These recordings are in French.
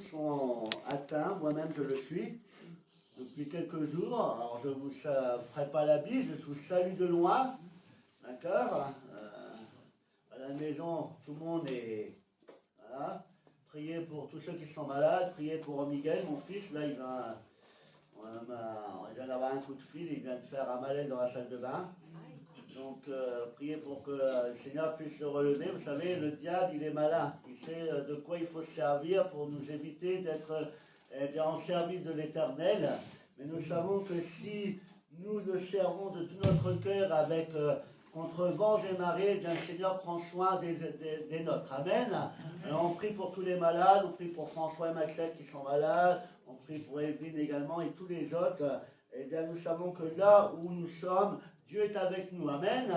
sont atteints, moi-même je le suis, depuis quelques jours. Alors je ne vous ferai pas la bise, je vous salue de loin, d'accord. À la maison, tout le monde est... Voilà. Priez pour tous ceux qui sont malades, priez pour Miguel, mon fils, là il vient d'avoir un coup de fil, il vient de faire un malaise dans la salle de bain. Donc, priez pour que le Seigneur puisse le relever. Vous savez, le diable, il est malin. Il sait de quoi il faut se servir pour nous éviter d'être bien en service de l'Éternel. Mais nous savons que si nous le servons de tout notre cœur avec contre vents et marées, bien le Seigneur prend soin des nôtres. Amen. Alors, on prie pour tous les malades. On prie pour François et Maxette qui sont malades. On prie pour Evelyne également et tous les autres. Et bien, nous savons que là où nous sommes, Dieu est avec nous, amen.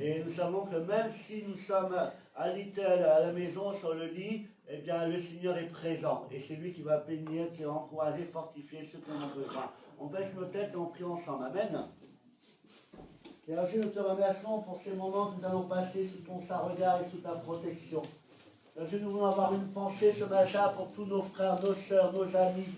Et nous savons que même si nous sommes à Little, à la maison, sur le lit, eh bien le Seigneur est présent. Et c'est lui qui va bénir, qui va encourager, fortifier ceux qui en ont besoin. On baisse nos têtes et on prie ensemble, amen. Et alors, Dieu, nous te remercions pour ces moments que nous allons passer sous ton saint regard et sous ta protection. Alors, Dieu, nous voulons avoir une pensée ce matin pour tous nos frères, nos sœurs, nos amis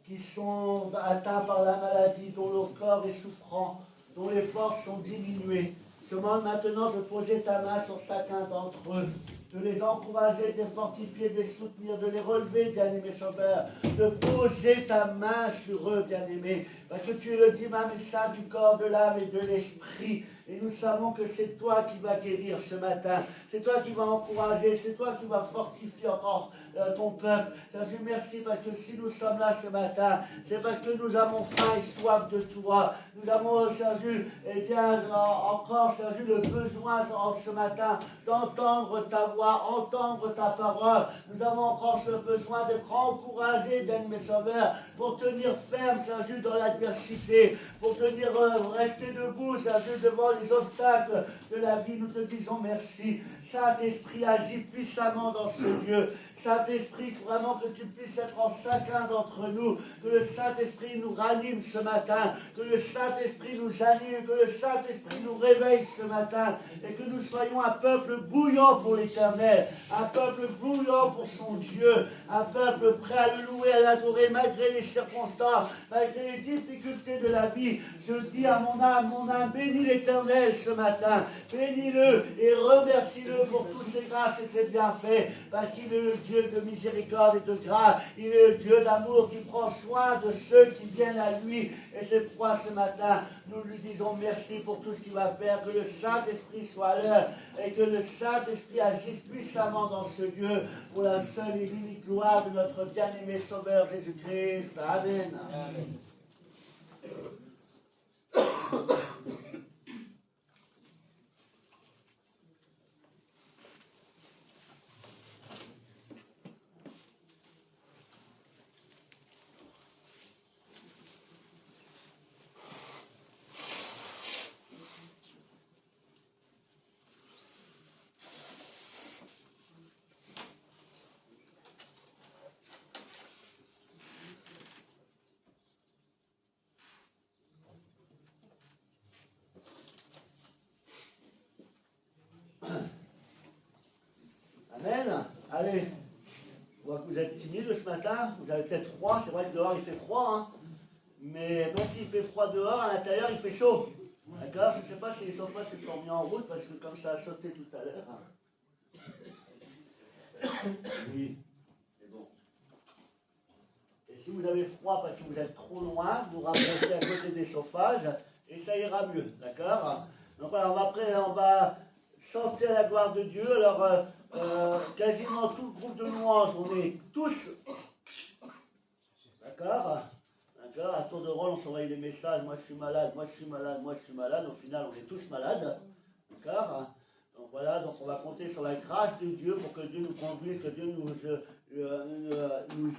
qui sont atteints par la maladie, dont leur corps est souffrant, dont les forces sont diminuées. Je demande maintenant de poser ta main sur chacun d'entre eux, de les encourager, de les fortifier, de les soutenir, de les relever, bien-aimé Sauveur, de poser ta main sur eux, bien-aimé, parce que tu es le divin médecin du corps, de l'âme et de l'esprit. Et nous savons que c'est toi qui vas guérir ce matin, c'est toi qui vas encourager, c'est toi qui vas fortifier encore ton peuple. Seigneur, merci parce que si nous sommes là ce matin, c'est parce que nous avons faim et soif de toi. Nous avons, Seigneur, eh bien, encore, Seigneur, le besoin ce matin d'entendre ta voix, entendre ta parole. Nous avons encore ce besoin d'être encouragés, bien-aimé Sauveur, pour tenir ferme, Seigneur, dans l'adversité, pour tenir, rester debout, Seigneur, devant les obstacles de la vie. Nous te disons merci. Saint-Esprit, agis puissamment dans ce lieu. Saint-Esprit, vraiment que tu puisses être en chacun d'entre nous, que le Saint-Esprit nous ranime ce matin, que le Saint-Esprit nous anime, que le Saint-Esprit nous réveille ce matin, et que nous soyons un peuple bouillant pour l'Éternel, un peuple bouillant pour son Dieu, un peuple prêt à le louer, à l'adorer, malgré les circonstances, malgré les difficultés de la vie. Je dis à mon âme, bénis l'Éternel ce matin, bénis-le et remercie-le pour toutes ses grâces et ses bienfaits, parce qu'il est le Dieu de miséricorde et de grâce, il est le Dieu d'amour qui prend soin de ceux qui viennent à lui. Et c'est pourquoi ce matin, nous lui disons merci pour tout ce qu'il va faire, que le Saint-Esprit soit à l'heure et que le Saint-Esprit agisse puissamment dans ce lieu pour la seule et unique gloire de notre bien-aimé Sauveur Jésus-Christ. Amen. Amen. Amen. Allez, je vois que vous êtes timides ce matin, vous avez peut-être froid, c'est vrai que dehors il fait froid, hein. Mais même s'il fait froid dehors, à l'intérieur il fait chaud. D'accord. Je ne sais pas si les chauffeurs se sont mis en route, parce que comme ça a sauté tout à l'heure. Oui, c'est bon. Et si vous avez froid parce que vous êtes trop loin, vous rapprochez à côté des chauffages, et ça ira mieux, d'accord. Donc voilà, on va chanter à la gloire de Dieu. Alors, quasiment tout le groupe de louanges, on est tous, d'accord. D'accord, à tour de rôle, on s'envoie des messages, moi je suis malade, moi je suis malade, moi je suis malade. Au final, on est tous malades, d'accord. Donc voilà, donc on va compter sur la grâce de Dieu pour que Dieu nous conduise, que Dieu nous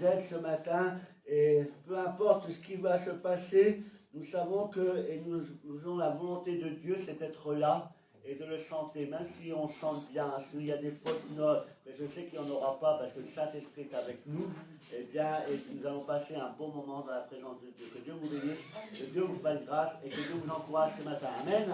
aide ce matin. Et peu importe ce qui va se passer, nous savons que, et nous avons la volonté de Dieu, c'est d'être là et de le chanter, même si on chante bien, s'il y a des fausses notes, mais je sais qu'il n'y en aura pas parce que le Saint-Esprit est avec nous, et bien, et nous allons passer un bon moment dans la présence de Dieu. Que Dieu vous bénisse, que Dieu vous fasse grâce et que Dieu vous encourage ce matin. Amen.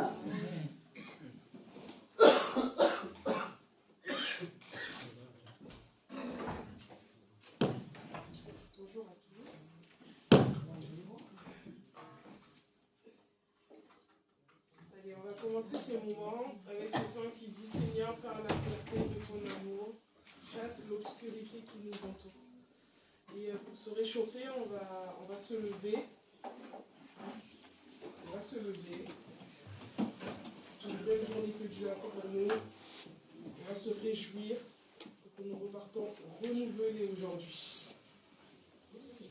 commencer ces moments avec ce chant qui dit Seigneur, par la clarté de ton amour, chasse l'obscurité qui nous entoure. Et pour se réchauffer, on va se lever. On va se lever. C'est une belle journée que Dieu a fait pour nous. On va se réjouir pour que nous repartons renouvelés aujourd'hui. Vérité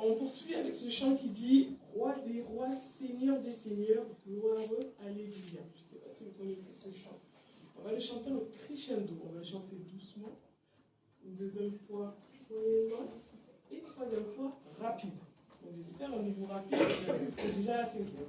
On poursuit avec ce chant qui dit Roi des rois, Seigneur des seigneurs, gloire, alléluia. Je ne sais pas si vous connaissez ce chant. On va le chanter en crescendo. On va le chanter doucement. Une deuxième fois moyennement. Et troisième fois rapide. Donc j'espère au niveau rapide, c'est déjà la cinquième.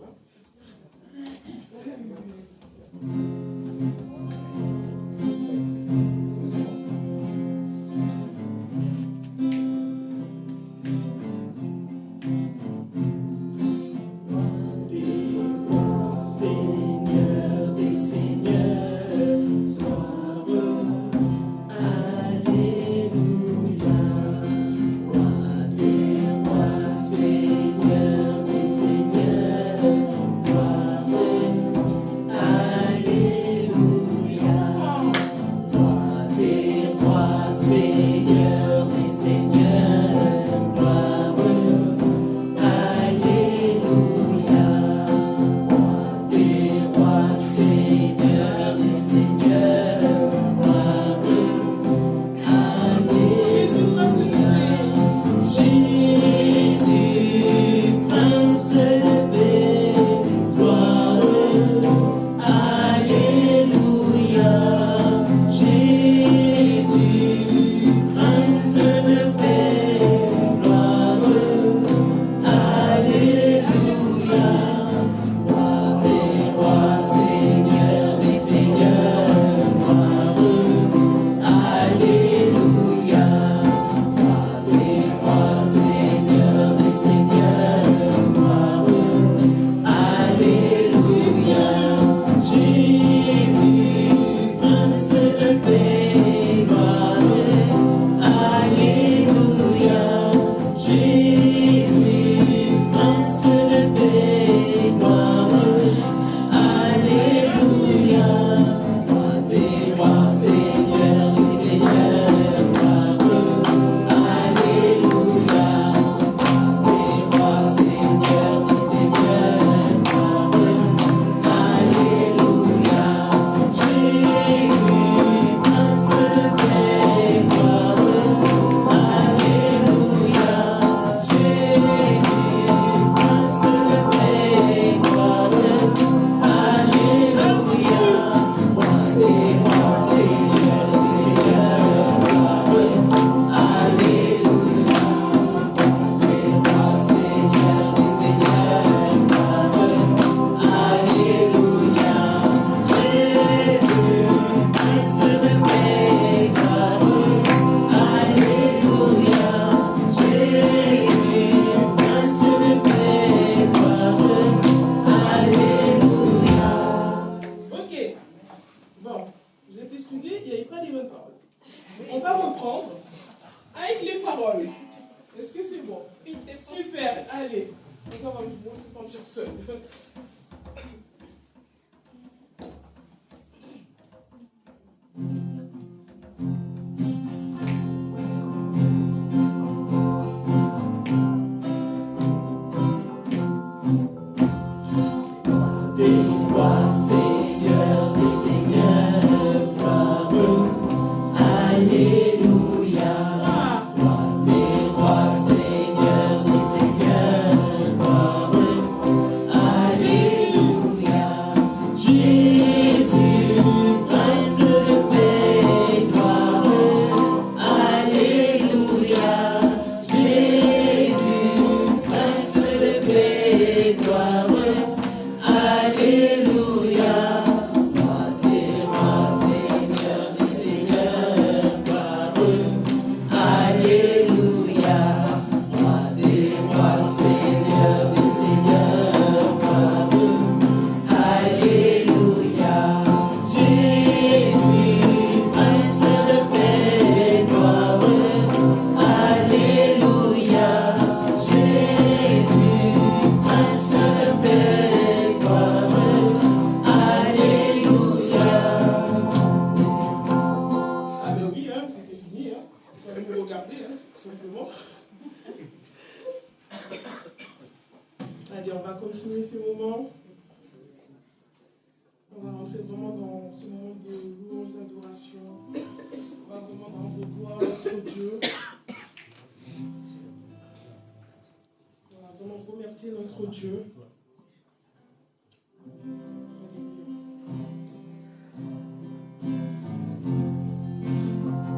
Dieu.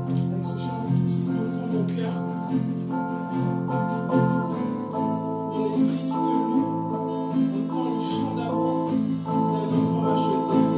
Avec ce chant qui dit, entends mon cœur, mon esprit qui te loue, entends le chant d'amour d'un enfant racheté.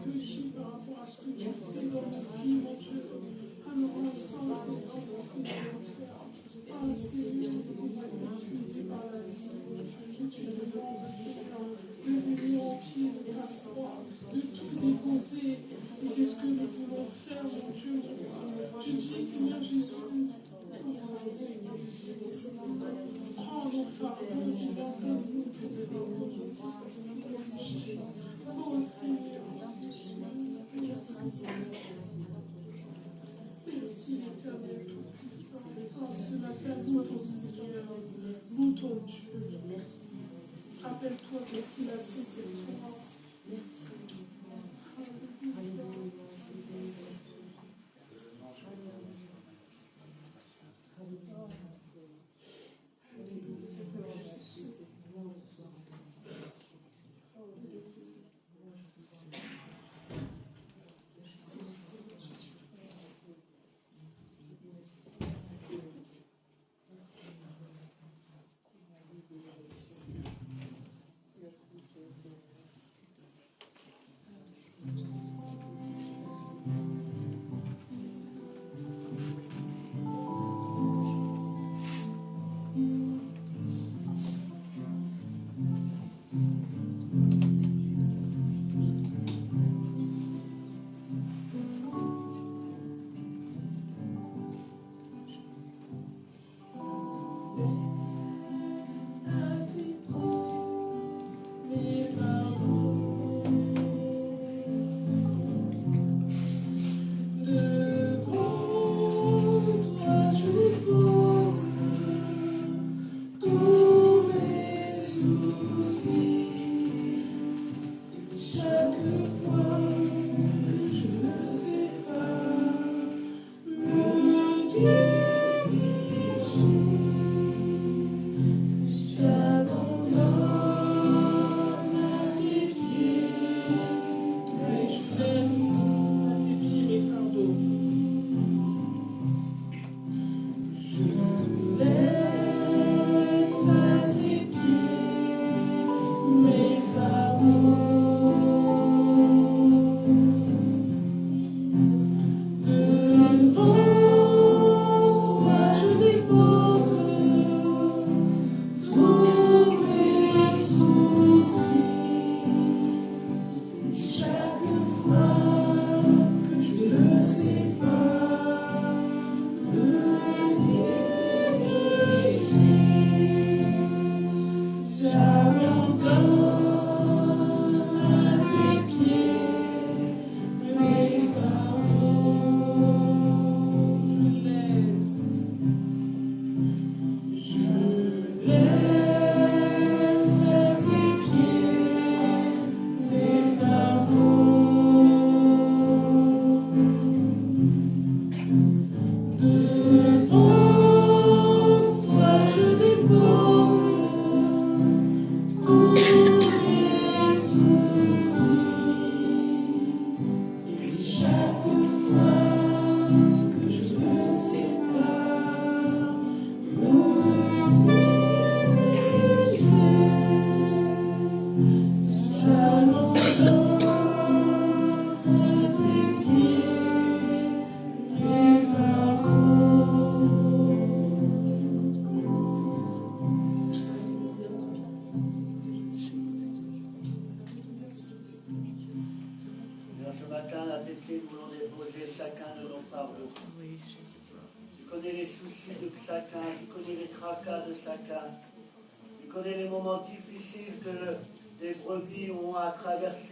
te dis par rapport à ce que tu fais dans mon vie, mon Dieu. Alors, en même temps, Seigneur, ah, Seigneur, je te demande d'être utilisé par la vie, mon Dieu. Que tu me demandes, Seigneur, de venir au pied de ta croix, de tout déposer. Et c'est ce que nous voulons faire, mon Dieu. Tu dis, Seigneur Jésus, prends nos fardeaux, Seigneur, donne-nous que c'est dans ton Dieu. Oh Seigneur, merci l'Éternel Tout-Puissant. Oh, ce matin, loue ton Seigneur, loue ton Dieu. Rappelle-toi de ce qu'il a fait pour toi.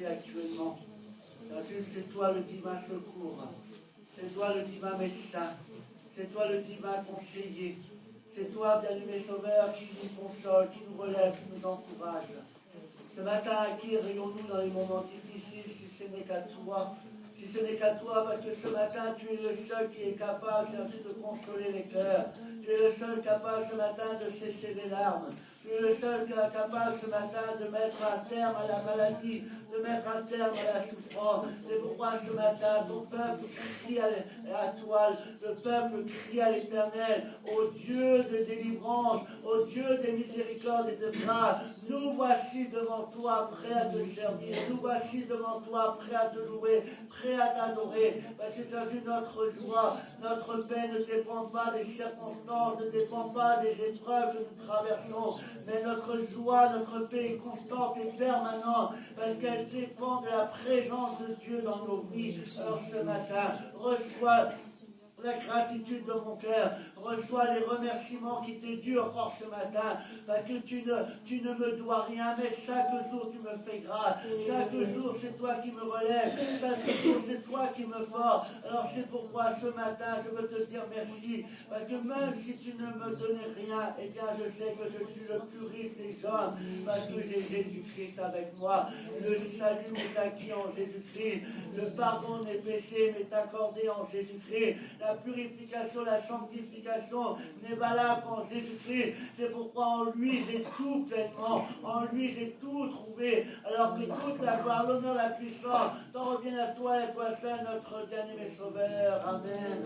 Actuellement. C'est toi le divin secours, c'est toi le divin médecin, c'est toi le divin conseiller, c'est toi, bien-aimé Sauveur, qui nous console, qui nous relève, qui nous encourage. Ce matin, à qui irions-nous dans les moments difficiles si ce n'est qu'à toi? Si ce n'est qu'à toi, parce que ce matin, tu es le seul qui est capable, de consoler les cœurs. Tu es le seul capable ce matin de cesser les larmes. Tu es le seul capable ce matin de mettre un terme à la maladie, de mettre un terme à la souffrance. C'est pourquoi ce matin, ton peuple crie à toi, le peuple crie à l'Éternel, au Dieu de délivrance, au Dieu des miséricordes et de grâce. Nous voici devant toi, prêts à te servir. Nous voici devant toi, prêts à te louer, prêts à t'adorer. Parce que tu as vu notre joie, notre paix ne dépend pas des circonstances, ne dépend pas des épreuves que nous traversons. Mais notre joie, notre paix est constante et permanente parce qu'elle dépend de la présence de Dieu dans nos vies. Alors ce matin, reçois la gratitude de mon cœur, reçois les remerciements qui t'est dû encore ce matin, parce que tu ne me dois rien, mais chaque jour tu me fais grâce, chaque jour c'est toi qui me relèves, chaque jour c'est toi qui me force. Alors c'est pourquoi ce matin je veux te dire merci, parce que même si tu ne me donnais rien, eh bien je sais que je suis le plus riche des hommes, parce que j'ai Jésus-Christ avec moi. Le salut m'est acquis en Jésus-Christ, le pardon de mes péchés m'est accordé en Jésus-Christ, la purification, la sanctification n'est valable qu'en Jésus-Christ. C'est pourquoi en lui j'ai tout pleinement, en lui j'ai tout trouvé. Alors que toute la gloire, l'honneur, la puissance t'en reviennent à toi et toi seul, notre bien-aimé Sauveur. Amen.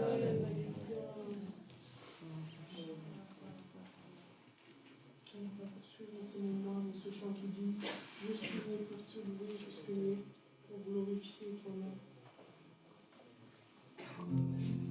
On va poursuivre ce moment avec ce chant qui dit « Je suis né pour te louer, je suis né pour glorifier ton nom. » Merci, je suis né.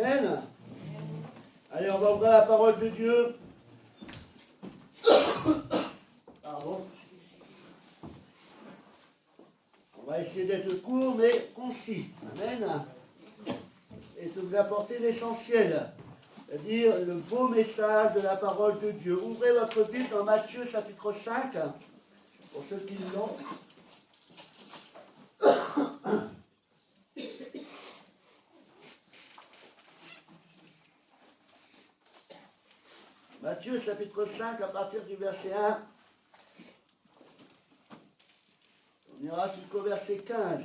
Amen. Allez, on va ouvrir la parole de Dieu. Pardon. On va essayer d'être court mais concis. Amen. Et de vous apporter l'essentiel. C'est-à-dire le beau message de la parole de Dieu. Ouvrez votre Bible dans Matthieu chapitre 5, pour ceux qui l'ont. Matthieu chapitre 5 à partir du verset 1. On ira jusqu'au verset 15.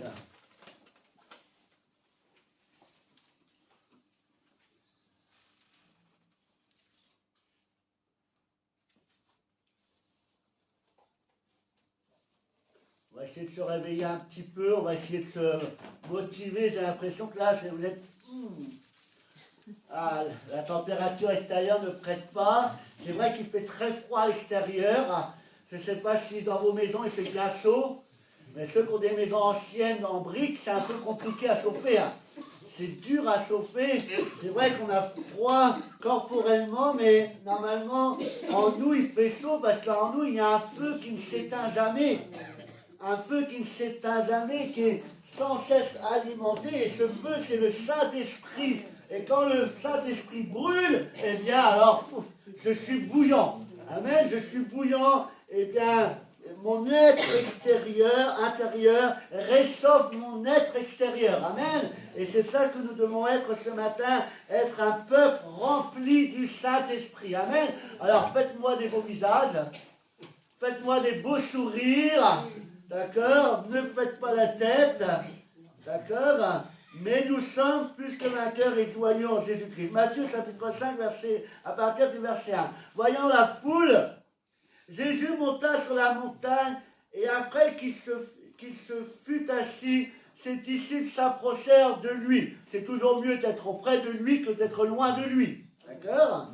On va essayer de se réveiller un petit peu, on va essayer de se motiver. J'ai l'impression que là, vous êtes... Ah, la température extérieure ne prête pas. C'est vrai qu'il fait très froid à l'extérieur. Je ne sais pas si dans vos maisons il fait bien chaud, mais ceux qui ont des maisons anciennes en briques, c'est un peu compliqué à chauffer. C'est dur à chauffer. C'est vrai qu'on a froid corporellement, mais normalement, en nous, il fait chaud parce qu'en nous, il y a un feu qui ne s'éteint jamais. Un feu qui ne s'éteint jamais, qui est sans cesse alimenté. Et ce feu, c'est le Saint-Esprit. Et quand le Saint-Esprit brûle, eh bien, alors, je suis bouillant. Amen, je suis bouillant. Eh bien, mon être intérieur réchauffe mon être extérieur. Amen. Et c'est ça que nous devons être ce matin, être un peuple rempli du Saint-Esprit. Amen. Alors, faites-moi des beaux visages. Faites-moi des beaux sourires. D'accord? Ne faites pas la tête. D'accord? Mais nous sommes plus que vainqueurs et joyeux en Jésus-Christ. Matthieu chapitre 5, à partir du verset 1. Voyant la foule, Jésus monta sur la montagne et après qu'il se fut assis, ses disciples s'approchèrent de lui. C'est toujours mieux d'être auprès de lui que d'être loin de lui. D'accord?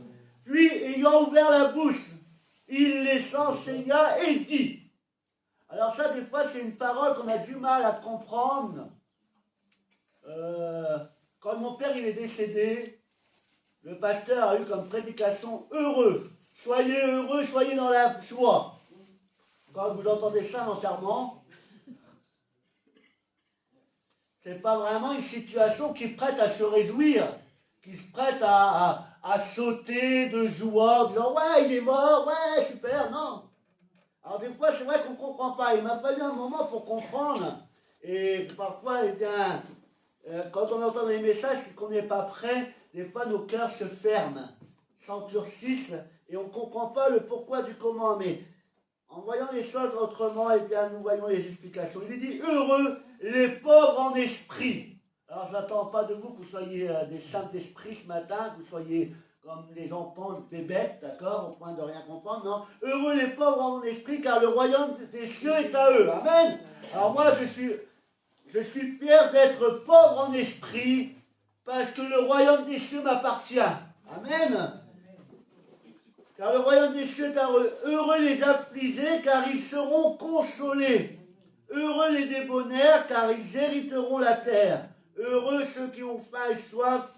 Puis, ayant ouvert la bouche, il les enseigna et dit. Alors ça, des fois, c'est une parole qu'on a du mal à comprendre. Quand mon père il est décédé, le pasteur a eu comme prédication « Heureux, soyez dans la joie ». Quand vous entendez ça à l'enterrement, c'est pas vraiment une situation qui prête à se réjouir, qui se prête à sauter de joie, en disant « Ouais, il est mort, ouais, super », non. Alors des fois, c'est vrai qu'on ne comprend pas. Il m'a fallu un moment pour comprendre. Et parfois, eh bien, quand on entend des messages qu'on n'est pas prêt, des fois nos cœurs se ferment, s'endurcissent et on ne comprend pas le pourquoi du comment. Mais en voyant les choses autrement, eh bien, nous voyons les explications. Il est dit heureux les pauvres en esprit. Alors, je n'attends pas de vous que vous soyez des saints d'esprit ce matin, que vous soyez comme les enfants des bêtes, d'accord, au point de rien comprendre. Non, heureux les pauvres en esprit, car le royaume des cieux est à eux. Amen. Alors moi, je suis fier d'être pauvre en esprit parce que le royaume des cieux m'appartient. Amen. Car le royaume des cieux est à eux. Heureux les affligés car ils seront consolés. Heureux les débonnaires car ils hériteront la terre. Heureux ceux qui ont faim et soif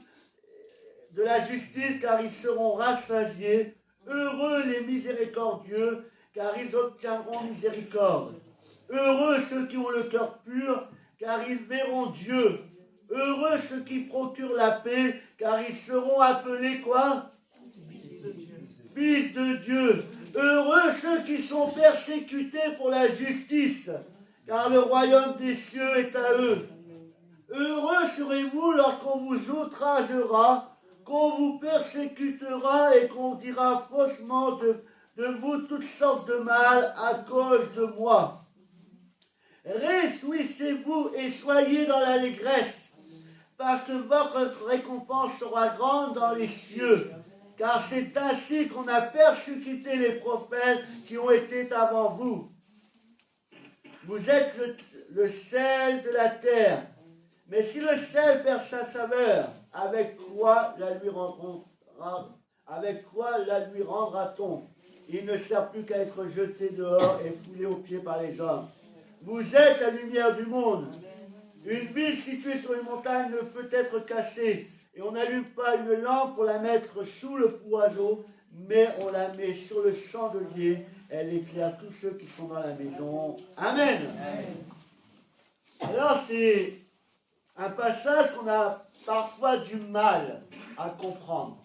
de la justice car ils seront rassasiés. Heureux les miséricordieux car ils obtiendront miséricorde. Heureux ceux qui ont le cœur pur, car ils verront Dieu. Heureux ceux qui procurent la paix, car ils seront appelés quoi? Fils de Dieu. Heureux ceux qui sont persécutés pour la justice, car le royaume des cieux est à eux. Heureux serez-vous lorsqu'on vous outragera, qu'on vous persécutera et qu'on dira faussement de vous toutes sortes de mal à cause de moi. Réjouissez-vous et soyez dans l'allégresse, parce que votre récompense sera grande dans les cieux, car c'est ainsi qu'on a persécuté les prophètes qui ont été avant vous. Vous êtes le sel de la terre, mais si le sel perd sa saveur, avec quoi la lui rendra-t-on? Il ne sert plus qu'à être jeté dehors et foulé aux pieds par les hommes. Vous êtes la lumière du monde. Une ville située sur une montagne ne peut être cassée, Et on n'allume pas une lampe pour la mettre sous le poiseau, mais on la met sur le chandelier. Elle éclaire tous ceux qui sont dans la maison. Amen. Alors c'est un passage qu'on a parfois du mal à comprendre.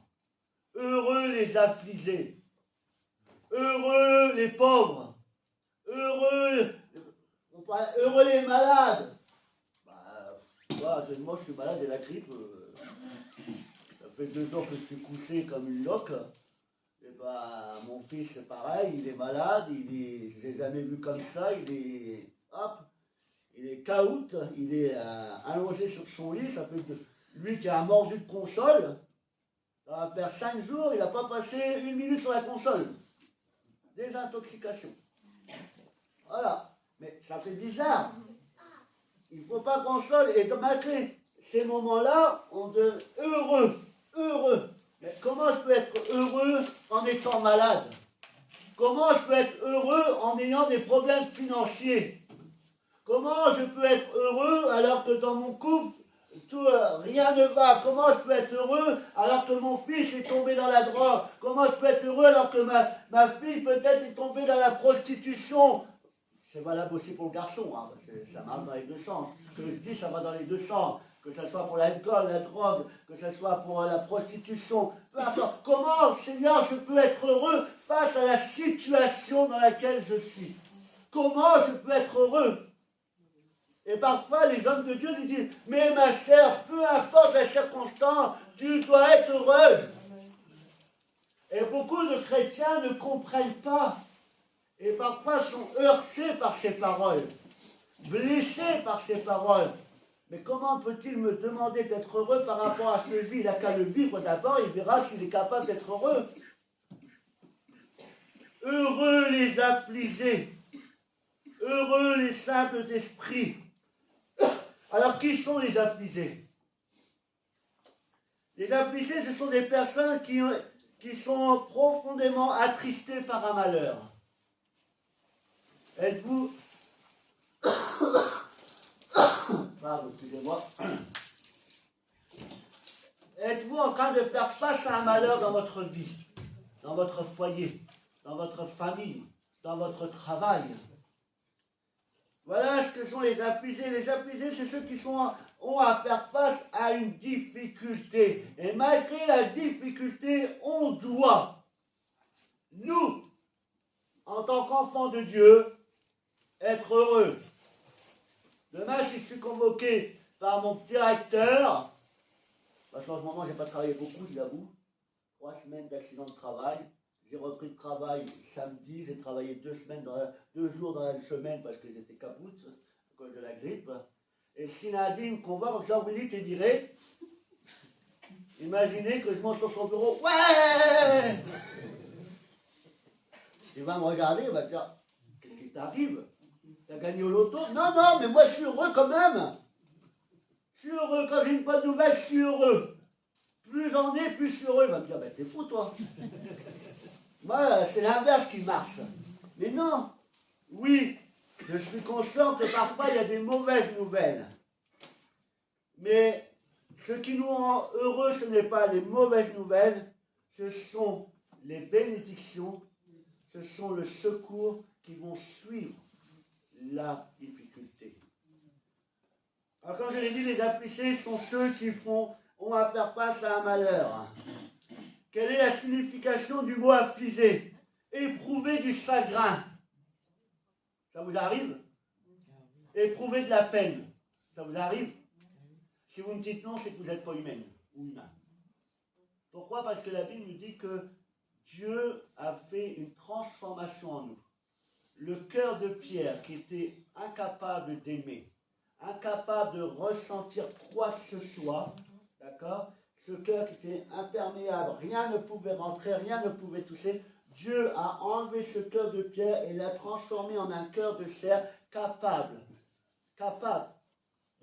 Heureux les affligés, heureux les pauvres, heureux les malades. Moi je suis malade de la grippe. Ça fait 2 ans que je suis couché comme une loque. Et mon fils c'est pareil, il est malade, je ne l'ai jamais vu comme ça, il est KO, il est allongé sur son lit, ça fait lui qui a un mordu de console, ça va faire 5 jours, il n'a pas passé 1 minute sur la console. Désintoxication. Voilà. Mais ça fait bizarre. Il ne faut pas qu'on sonne. Et malgré ces moments-là, on devient heureux. Mais comment je peux être heureux en étant malade? Comment je peux être heureux en ayant des problèmes financiers? Comment je peux être heureux alors que dans mon couple, rien ne va? Comment je peux être heureux alors que mon fils est tombé dans la drogue? Comment je peux être heureux alors que ma fille peut-être est tombée dans la prostitution? C'est valable aussi pour le garçon, hein, parce que ça marche dans les deux sens. Ce que je dis, ça va dans les deux sens. Que ce soit pour l'alcool, la drogue, que ce soit pour la prostitution. Peu importe. Comment, Seigneur, je peux être heureux face à la situation dans laquelle je suis? Comment je peux être heureux? Et parfois, les hommes de Dieu nous disent, mais ma chère, peu importe la circonstance, tu dois être heureuse. Et beaucoup de chrétiens ne comprennent pas. Et parfois sont heurtés par ces paroles, blessés par ces paroles. Mais comment peut-il me demander d'être heureux par rapport à ce que je vis? Il n'a qu'à le vivre d'abord, il verra s'il est capable d'être heureux. Heureux les affligés, heureux les simples d'esprit. Alors qui sont les affligés? Les affligés, ce sont des personnes qui sont profondément attristées par un malheur. Êtes-vous... Pardon, excusez-moi. Êtes-vous en train de faire face à un malheur dans votre vie, dans votre foyer, dans votre famille, dans votre travail? Voilà ce que sont les affligés. Les affligés, c'est ceux qui ont à faire face à une difficulté. Et malgré la difficulté, on doit, nous, en tant qu'enfants de Dieu, être heureux. Demain, si je suis convoqué par mon directeur, parce qu'en ce moment, je n'ai pas travaillé beaucoup, je l'avoue, 3 semaines d'accident de travail, j'ai repris le travail samedi, j'ai travaillé 2 jours dans la semaine parce que j'étais capoute à cause de la grippe. Et si Nadine me convoque en disant, Willy, t'es viré, imaginez que je monte sur son bureau, ouais! Il va me regarder, il va dire, qu'est-ce qui t'arrive? T'as gagné au loto? Non, mais moi je suis heureux quand même. Je suis heureux, quand j'ai une bonne nouvelle, je suis heureux. Plus j'en ai, plus je suis heureux. Il va me dire, ben t'es fou toi. Moi, c'est l'inverse qui marche. Mais non, oui, je suis conscient que parfois il y a des mauvaises nouvelles. Mais ce qui nous rend heureux, ce n'est pas les mauvaises nouvelles, ce sont les bénédictions, ce sont le secours qui vont suivre la difficulté. Alors comme je l'ai dit, les affligés sont ceux qui ont à faire face à un malheur. Quelle est la signification du mot affligé? Éprouver du chagrin. Ça vous arrive? Éprouver de la peine. Ça vous arrive? Si vous me dites non, c'est que vous n'êtes pas humaine ou humain. Pourquoi? Parce que la Bible nous dit que Dieu a fait une transformation en nous. Le cœur de Pierre, qui était incapable d'aimer, incapable de ressentir quoi que ce soit, d'accord? Ce cœur qui était imperméable, rien ne pouvait rentrer, rien ne pouvait toucher. Dieu a enlevé ce cœur de Pierre et l'a transformé en un cœur de chair capable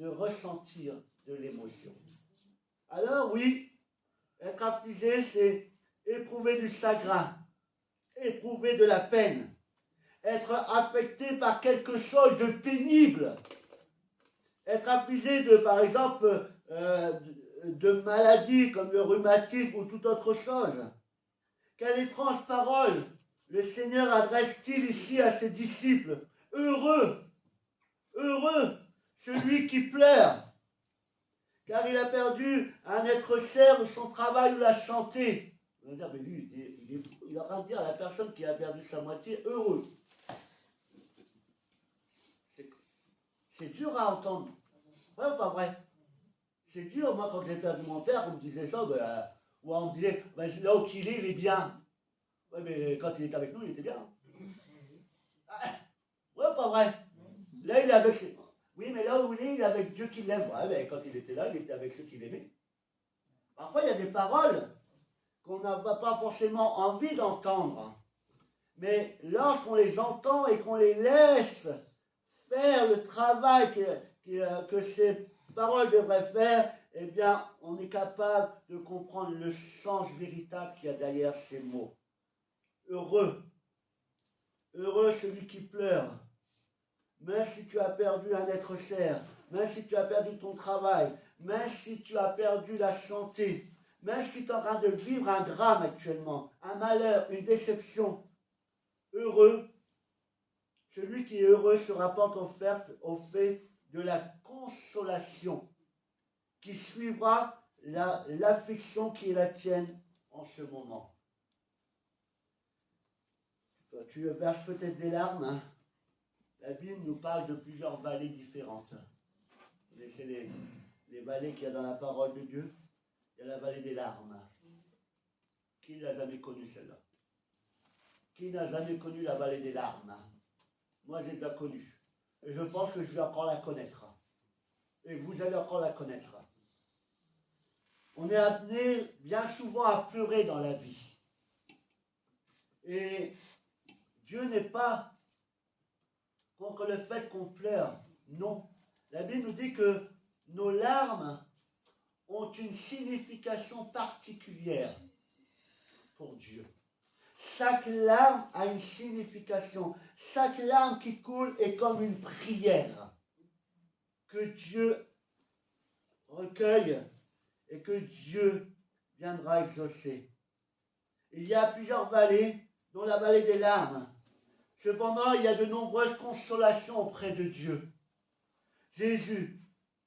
de ressentir de l'émotion. Alors oui, être affligé, c'est éprouver du chagrin, éprouver de la peine, être affecté par quelque chose de pénible, être affligé de, par exemple, de maladies comme le rhumatisme ou toute autre chose. Quelle étrange parole le Seigneur adresse-t-il ici à ses disciples? Heureux, heureux, celui qui pleure, car il a perdu un être cher ou son travail ou la santé. On va dire, mais lui, il est en train de dire à la personne qui a perdu sa moitié, heureux. C'est dur à entendre. Vrai ou pas vrai? C'est dur, moi quand j'ai perdu mon père, on me disait ça, ou on me disait, là où il est bien. Ouais, mais quand il était avec nous, il était bien. Ouais ou pas vrai? Là, il est avec... Oui, mais là où il est avec Dieu qui l'aime. Ouais, mais quand il était là, il était avec ceux qui l'aimaient. Parfois, il y a des paroles qu'on n'a pas forcément envie d'entendre. Mais lorsqu'on les entend et qu'on les laisse faire le travail que ces paroles devraient faire, eh bien, on est capable de comprendre le sens véritable qu'il y a derrière ces mots. Heureux, heureux celui qui pleure. Même si tu as perdu un être cher, même si tu as perdu ton travail, même si tu as perdu la santé, même si tu es en train de vivre un drame actuellement, un malheur, une déception, heureux, celui qui est heureux se rapporte au fait de la consolation qui suivra l'affliction qui est la tienne en ce moment. Tu verses peut-être des larmes, hein? La Bible nous parle de plusieurs vallées différentes. Vous connaissez les vallées qu'il y a dans la parole de Dieu? Il y a la vallée des larmes. Qui n'a jamais connu celle-là? Qui n'a jamais connu la vallée des larmes? Moi, j'ai déjà connu. Et je pense que je vais encore la connaître. Et vous allez encore la connaître. On est amené bien souvent à pleurer dans la vie. Et Dieu n'est pas contre le fait qu'on pleure. Non. La Bible nous dit que nos larmes ont une signification particulière pour Dieu. Chaque larme a une signification. Chaque larme qui coule est comme une prière que Dieu recueille et que Dieu viendra exaucer. Il y a plusieurs vallées, dont la vallée des larmes. Cependant, il y a de nombreuses consolations auprès de Dieu. Jésus,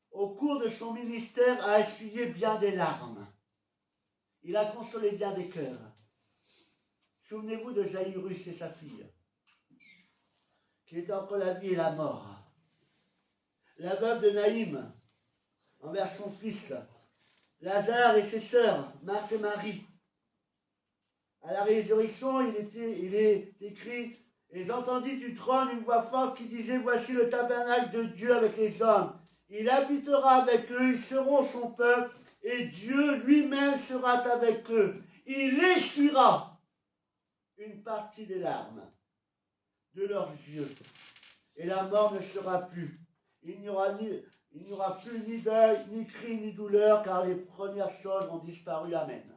au cours de son ministère, a essuyé bien des larmes. Il a consolé bien des cœurs. Souvenez-vous de Jaïrus et sa fille, qui était entre la vie et la mort. La veuve de Naïm, envers son fils. Lazare et ses sœurs, Marthe et Marie. À la résurrection, il est écrit: et j'entendis du trône une voix forte qui disait: voici le tabernacle de Dieu avec les hommes. Il habitera avec eux, ils seront son peuple, et Dieu lui-même sera avec eux. Il essuiera une partie des larmes de leurs yeux, et la mort ne sera plus. Il n'y aura plus ni deuil, ni cri, ni douleur, car les premières choses ont disparu. Amen.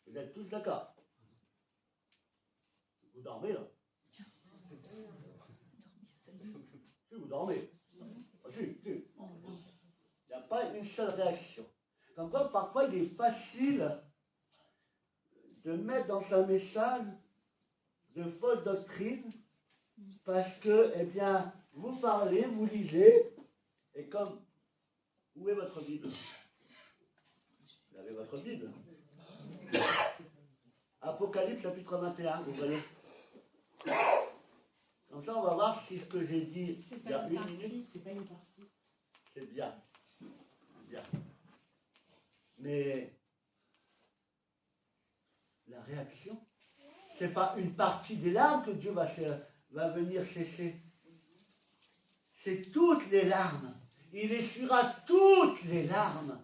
Vous êtes tous d'accord? Vous dormez là? Si vous dormez. Si. Il n'y a pas une seule réaction. Comme quoi, parfois, il est facile de mettre dans un message de fausses doctrines parce que, eh bien, vous parlez, vous lisez, et comme, où est votre Bible? Vous avez votre Bible? Apocalypse chapitre 21, vous voyez. Comme ça, on va voir si ce que j'ai dit il y a une minute, c'est pas une partie. c'est bien. Bien. Mais la réaction, c'est pas une partie des larmes que Dieu va venir sécher. C'est toutes les larmes. Il essuiera toutes les larmes.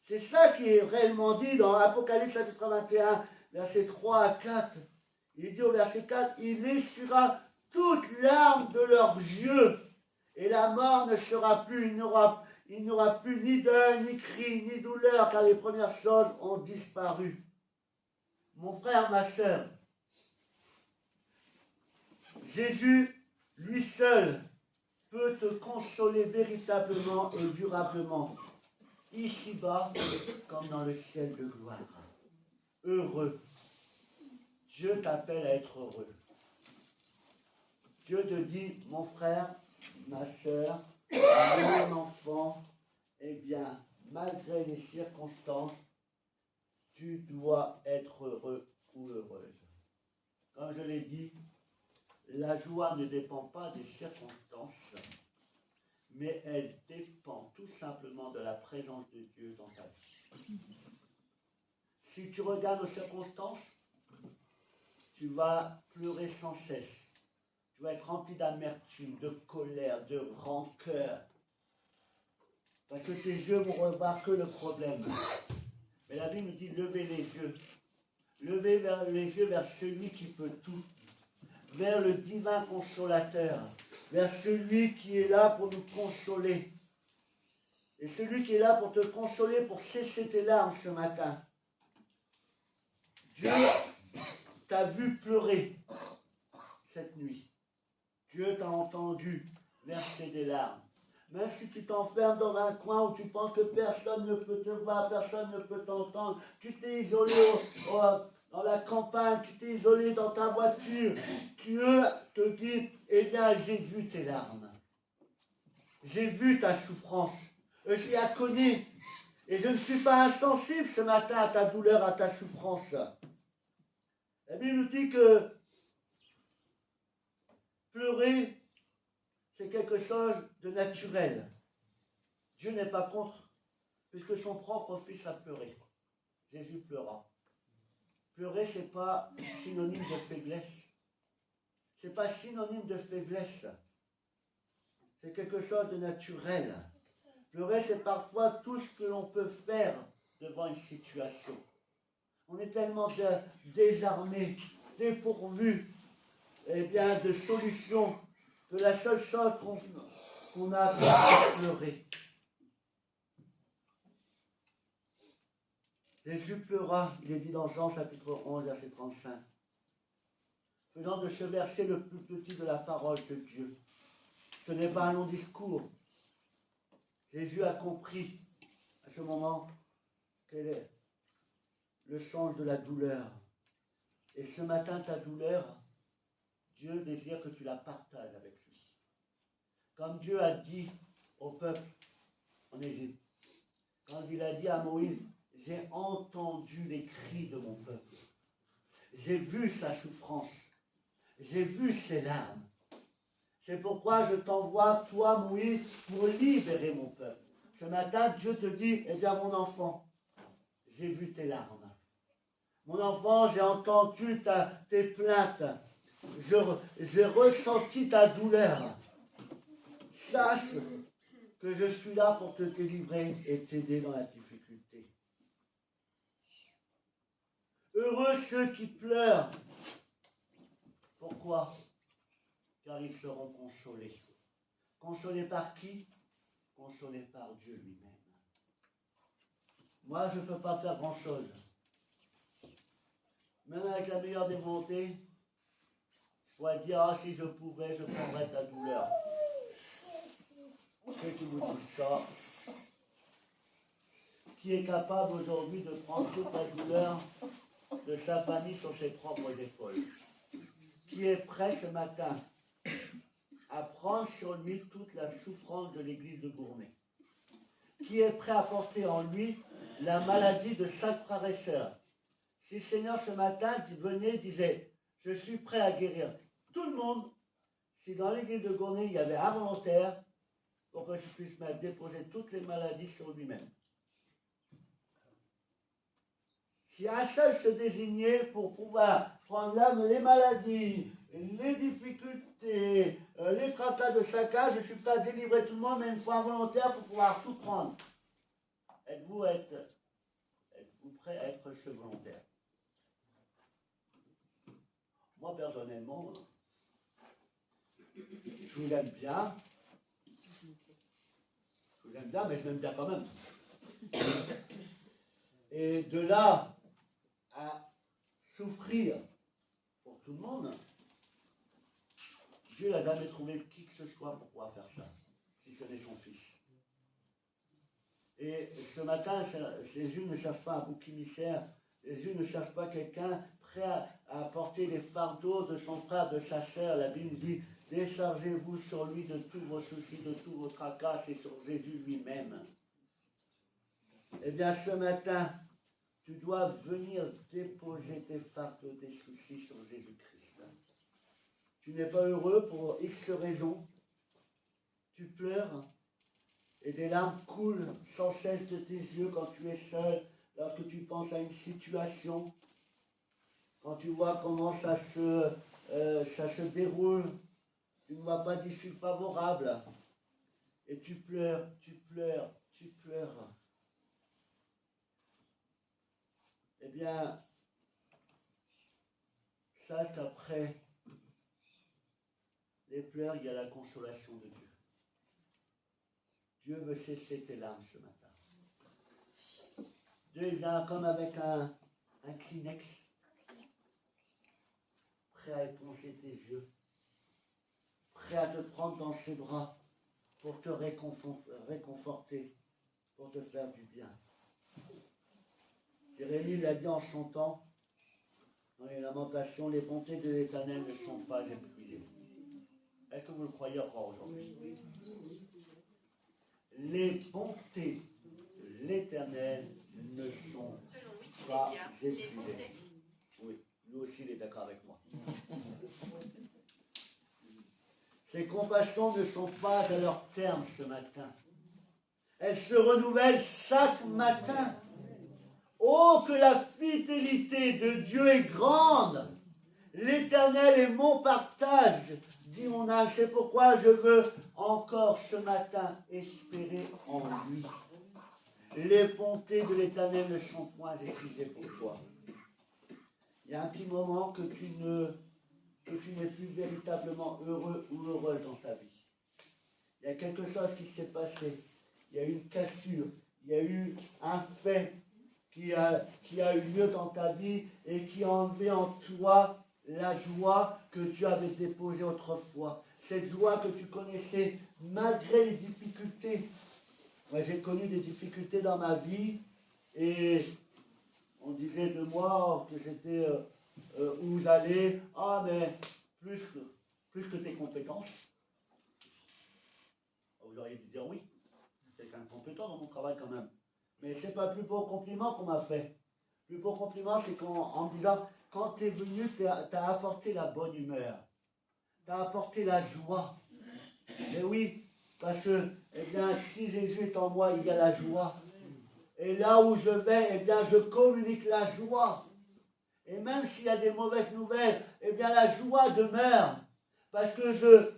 C'est ça qui est réellement dit dans Apocalypse chapitre 21, versets 3 à 4. Il dit au verset 4, il essuiera toutes larmes de leurs yeux, et la mort ne sera plus, il n'y aura plus ni deuil, ni cri, ni douleur, car les premières choses ont disparu. Mon frère, ma sœur, Jésus, lui seul, peut te consoler véritablement et durablement, ici-bas comme dans le ciel de gloire. Heureux. Dieu t'appelle à être heureux. Dieu te dit, mon frère, ma soeur, mon enfant, eh bien, malgré les circonstances, tu dois être heureux ou heureuse. Comme je l'ai dit, la joie ne dépend pas des circonstances, mais elle dépend tout simplement de la présence de Dieu dans ta vie. Si tu regardes aux circonstances, tu vas pleurer sans cesse. Tu vas être rempli d'amertume, de colère, de rancœur. Parce que tes yeux vont revoir que le problème. Mais la Bible nous dit, levez les yeux. Levez les yeux vers celui qui peut tout. Vers le divin consolateur. Vers celui qui est là pour nous consoler. Et celui qui est là pour te consoler, pour cesser tes larmes ce matin. Dieu t'a vu pleurer cette nuit. Dieu t'a entendu verser des larmes. Même si tu t'enfermes dans un coin où tu penses que personne ne peut te voir, personne ne peut t'entendre, tu t'es isolé dans la campagne, tu t'es isolé dans ta voiture, Dieu te dit, eh bien, j'ai vu tes larmes. J'ai vu ta souffrance. Je la connais. Et je ne suis pas insensible ce matin à ta douleur, à ta souffrance. La Bible nous dit que pleurer, c'est quelque chose de naturel. Dieu n'est pas contre, puisque son propre fils a pleuré. Jésus pleura. Pleurer, ce n'est pas synonyme de faiblesse. Ce n'est pas synonyme de faiblesse. C'est quelque chose de naturel. Pleurer, c'est parfois tout ce que l'on peut faire devant une situation. On est tellement désarmé, dépourvu, eh bien, de solutions, que la seule chose qu'on a à faire, c'est pleurer. Jésus pleura, il est dit dans Jean chapitre 11, verset 35, faisant de ce verset le plus petit de la parole de Dieu. Ce n'est pas un long discours. Jésus a compris à ce moment quel est le sens de la douleur. Et ce matin, ta douleur, Dieu désire que tu la partages avec lui. Comme Dieu a dit au peuple en Égypte, quand il a dit à Moïse, j'ai entendu les cris de mon peuple. J'ai vu sa souffrance. J'ai vu ses larmes. C'est pourquoi je t'envoie, toi, Moïse, pour libérer mon peuple. Ce matin, Dieu te dit, eh bien, mon enfant, j'ai vu tes larmes. Mon enfant, j'ai entendu tes plaintes. J'ai ressenti ta douleur. Sache que je suis là pour te délivrer et t'aider dans la difficulté. Heureux ceux qui pleurent. Pourquoi? Car ils seront consolés. Consolés par qui? Consolés par Dieu lui-même. Moi, je ne peux pas faire grand-chose. Même avec la meilleure des volontés, je pourrais dire, ah, si je pouvais, je prendrais ta douleur. Ceux qui vous disent ça, qui est capable aujourd'hui de prendre toute la douleur de sa famille sur ses propres épaules? Qui est prêt ce matin à prendre sur lui toute la souffrance de l'église de Gournay? Qui est prêt à porter en lui la maladie de 5 frères et sœurs? Si le Seigneur ce matin venait et disait, je suis prêt à guérir tout le monde, si dans l'église de Gournay il y avait un volontaire pour que je puisse me déposer toutes les maladies sur lui-même. Si un seul se désignait pour pouvoir prendre l'âme, les maladies, les difficultés, les tracas de chacun, je suis prêt à délivrer tout le monde, mais il me faut un volontaire pour pouvoir tout prendre. Êtes-vous prêt à être ce volontaire? Moi, personnellement, je vous l'aime bien. Je vous aime bien, mais je m'aime bien quand même. Et de là à souffrir pour tout le monde, Dieu n'a jamais trouvé qui que ce soit pour pouvoir faire ça, si ce n'est son Fils. Et ce matin, Jésus ne cherche pas un bouc émissaire. Jésus ne cherche pas quelqu'un prêt à porter les fardeaux de son frère, de sa sœur. La Bible dit, déchargez-vous sur lui de tous vos soucis, de tous vos tracas, c'est sur Jésus lui-même. Eh bien, ce matin, tu dois venir déposer tes fardeaux, tes soucis sur Jésus-Christ. Tu n'es pas heureux pour X raisons. Tu pleures et des larmes coulent sans cesse de tes yeux quand tu es seul, lorsque tu penses à une situation, quand tu vois comment ça se déroule, tu ne vois pas d'issue favorable. Et tu pleures, tu pleures, tu pleures. Eh bien, sache qu'après les pleurs, il y a la consolation de Dieu. Dieu veut cesser tes larmes ce matin. Dieu vient comme avec un Kleenex, prêt à éponger tes yeux, prêt à te prendre dans ses bras pour te réconforter, pour te faire du bien. Jérémie l'a dit en son temps, dans les lamentations, les bontés de l'Éternel ne sont pas épuisées. Est-ce que vous le croyez encore aujourd'hui? Les bontés de l'Éternel ne sont pas épuisées. Oui, lui aussi il est d'accord avec moi. Ces compassions ne sont pas à leur terme ce matin. Elles se renouvellent chaque matin. Oh, que la fidélité de Dieu est grande! L'Éternel est mon partage, dit mon âme. C'est pourquoi je veux encore ce matin espérer en lui. Les bontés de l'Éternel ne sont point épuisées pour toi. Il y a un petit moment que tu n'es plus véritablement heureux ou heureuse dans ta vie. Il y a quelque chose qui s'est passé. Il y a eu une cassure. Il y a eu un fait qui a eu lieu dans ta vie et qui a enlevé en toi la joie que tu avais déposée autrefois. Cette joie que tu connaissais malgré les difficultés. Moi, j'ai connu des difficultés dans ma vie et on disait de moi que j'étais où j'allais, ah mais plus que tes compétences. Vous auriez dû dire oui, c'est quelqu'un de compétent dans mon travail quand même. Mais c'est pas le plus beau compliment qu'on m'a fait. Le plus beau compliment, c'est en me disant, quand tu es venu, tu as apporté la bonne humeur. Tu as apporté la joie. Mais oui, parce que, eh bien, si Jésus est en moi, il y a la joie. Et là où je vais, eh bien, je communique la joie. Et même s'il y a des mauvaises nouvelles, eh bien, la joie demeure. Parce que je